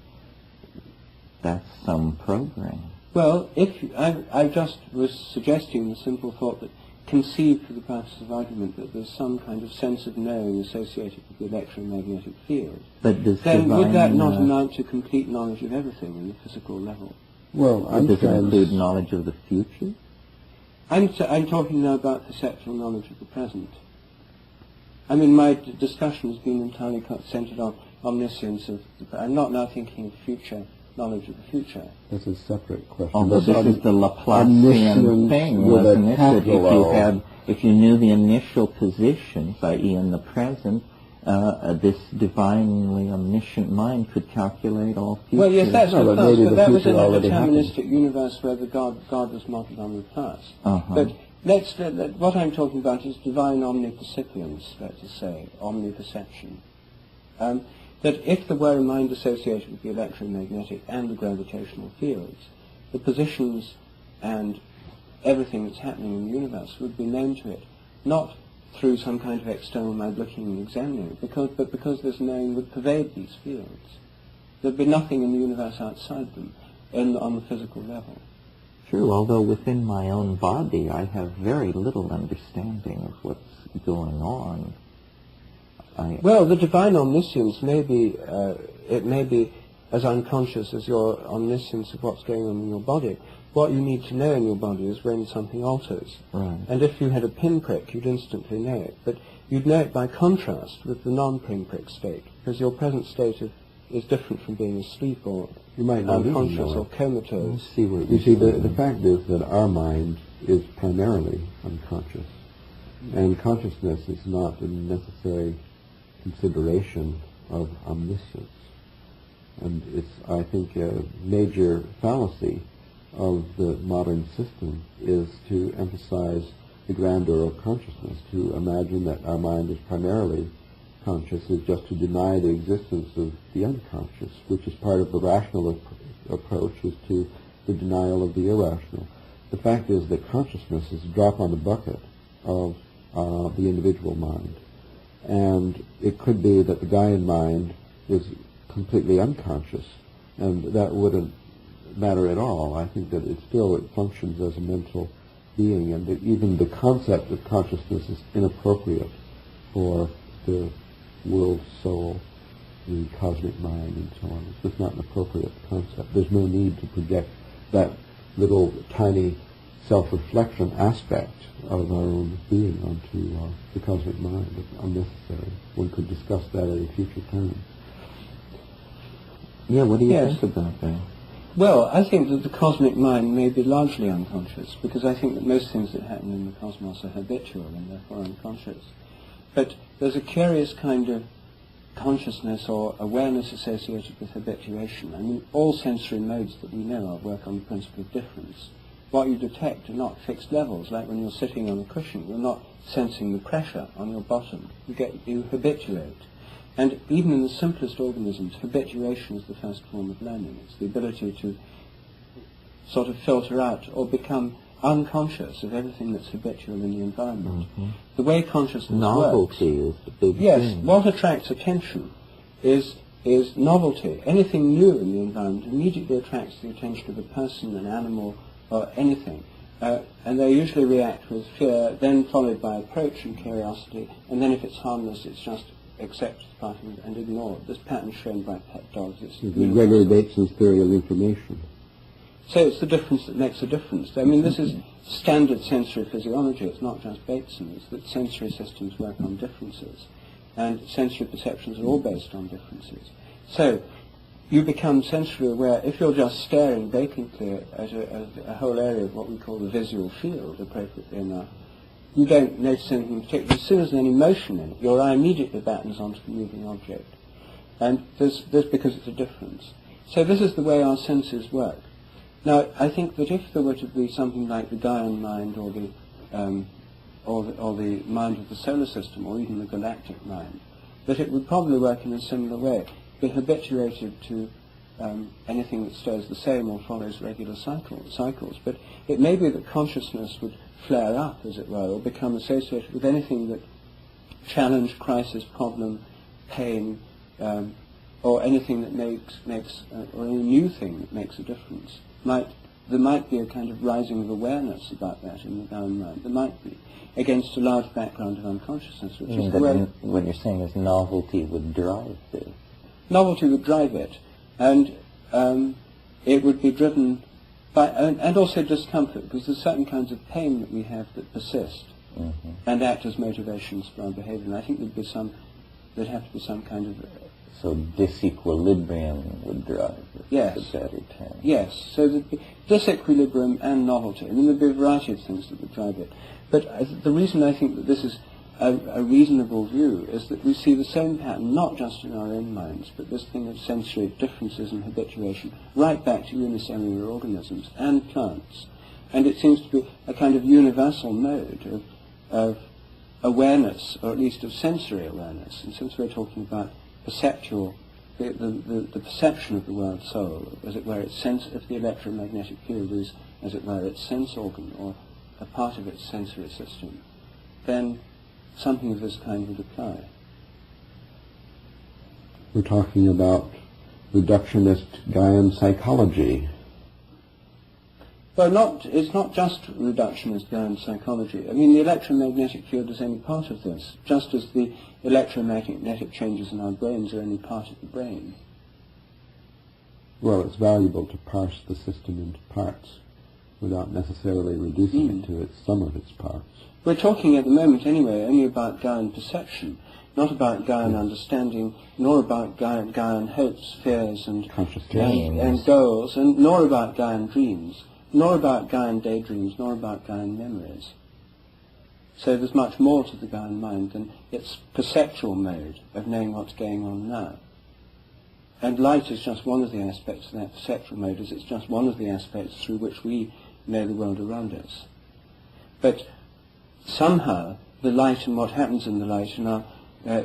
That's some program. Well, I just was suggesting the simple thought that conceive for the purpose of argument that there's some kind of sense of knowing associated with the electromagnetic field. But does then would that divine, not amount to complete knowledge of everything in the physical level? Well, does it include knowledge of the future? I'm talking now about perceptual knowledge of the present. I mean, my discussion has been entirely centered on omniscience of I'm not now thinking of future, knowledge of the future. That's a separate question. Oh, but this is the Laplacian omniscience thing, with wasn't a it? That capital O. if you knew the initial positions, i.e. in the present, this divinely omniscient mind could calculate all future. Well, yes, that's No, the but past, maybe but the that was future in a already deterministic universe where the God was modeled on the past. Uh-huh. But what I'm talking about is divine omnipercipience, let's say, omniperception. That if there were a mind associated with the electromagnetic and the gravitational fields, the positions and everything that's happening in the universe would be known to it, not through some kind of external mind looking and examining it, but because this knowing would pervade these fields. There'd be nothing in the universe outside them on the physical level. True, although within my own body I have very little understanding of what's going on. Well, the divine omniscience may be, it may be as unconscious as your omniscience of what's going on in your body. What you need to know in your body is when something alters. Right. And if you had a pinprick, you'd instantly know it. But you'd know it by contrast with the non-pinprick state, because your present state is different from being asleep or You might not even unconscious know or it. comatose. You see, the fact is that our mind is primarily unconscious, and consciousness is not a necessary consideration of omniscience. And it's, I think, a major fallacy of the modern system is to emphasize the grandeur of consciousness. To imagine that our mind is primarily conscious is just to deny the existence of the unconscious, which is part of the rational approach, is to the denial of the irrational. The fact is that consciousness is a drop on the bucket of the individual mind. And it could be that the Gaian mind is completely unconscious, and that wouldn't matter at all. I think that it functions as a mental being, and that even the concept of consciousness is inappropriate for the world soul, the cosmic mind, and so on. It's just not an appropriate concept. There's no need to project that little tiny self-reflection aspect of our own being onto the cosmic mind. It's unnecessary. One could discuss that at a future time. Yeah, what do you Yes. think about that? Well, I think that the cosmic mind may be largely unconscious, because I think that most things that happen in the cosmos are habitual and therefore unconscious. But there's a curious kind of consciousness or awareness associated with habituation. I mean, all sensory modes that we know of work on the principle of difference. What you detect are not fixed levels, like when you're sitting on a cushion. You're not sensing the pressure on your bottom. You habituate. And even in the simplest organisms, habituation is the first form of learning. It's the ability to sort of filter out or become unconscious of everything that's habitual in the environment. The way consciousness Novelty works, is the big yes, thing. what attracts attention is novelty. Anything new in the environment immediately attracts the attention of a person, an animal, or anything. And they usually react with fear, then followed by approach and curiosity, and then if it's harmless, it's just accepted as part of it and ignored. This pattern shown by pet dogs. It's The Gregory Bateson's theory of information. So it's the difference that makes a difference. I mean, this is standard sensory physiology. It's not just Bateson. It's that sensory systems work on differences, and sensory perceptions are all based on differences. So you become sensorily aware if you're just staring vacantly at a whole area of what we call the visual field, appropriately enough. You don't notice anything particular. As soon as there's any motion in it, your eye immediately battens onto the moving object. And this because it's a difference. So this is the way our senses work. Now, I think that if there were to be something like the Gaian mind or the mind of the solar system or even the galactic mind, that it would probably work in a similar way, be habituated to anything that stays the same or follows regular cycles. But it may be that consciousness would flare up, as it were, or become associated with anything that challenge, crisis, problem, pain, or anything that makes or any new thing that makes a difference. There might be a kind of rising of awareness about that in the Gaian mind. There might be, against a large background of unconsciousness, which is the way what you're saying is novelty would drive this. Novelty would drive it, and it would be driven by, and also discomfort, because there's certain kinds of pain that we have that persist and act as motivations for our behavior. And I think there'd have to be some kind of So disequilibrium would drive it. Yes. The better term. Yes, so there'd be disequilibrium and novelty. I mean, there'd be a variety of things that would drive it. But the reason I think that this is a reasonable view is that we see the same pattern, not just in our own minds, but this thing of sensory differences and habituation, right back to unicellular organisms and plants. And it seems to be a kind of universal mode of awareness, or at least of sensory awareness. And since we're talking about perceptual, the perception of the world soul, as it were, its sense, if the electromagnetic field is, as it were, its sense organ, or a part of its sensory system, then something of this kind would apply. We're talking about reductionist Gaian psychology. Well, it's not just reductionist Gaian psychology. I mean, the electromagnetic field is only part of this, just as the electromagnetic changes in our brains are only part of the brain. Well, it's valuable to parse the system into parts without necessarily reducing it to its sum of its parts. We're talking at the moment, anyway, only about Gaian perception, not about Gaian understanding, nor about Gaian hopes, fears, and goals, and nor about Gaian dreams, nor about Gaian daydreams, nor about Gaian memories. So there's much more to the Gaian mind than its perceptual mode of knowing what's going on now. And light is just one of the aspects of that perceptual mode, as it's just one of the aspects through which we know the world around us. But somehow the light and what happens in the light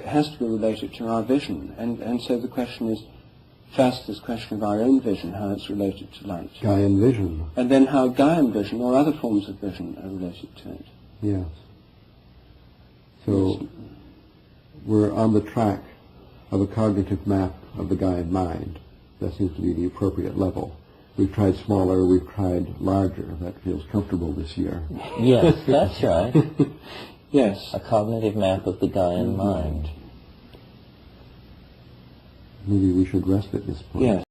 has to be related to our vision. And so the question is, first this question of our own vision, how it's related to light. Gaian vision. And then how Gaian vision or other forms of vision are related to it. Yes. So we're on the track of a cognitive map of the Gaian mind. That seems to be the appropriate level. We've tried smaller, we've tried larger. That feels comfortable this year. Yes, that's right. Yes. A cognitive map of the Gaian mind. Maybe we should rest at this point. Yes.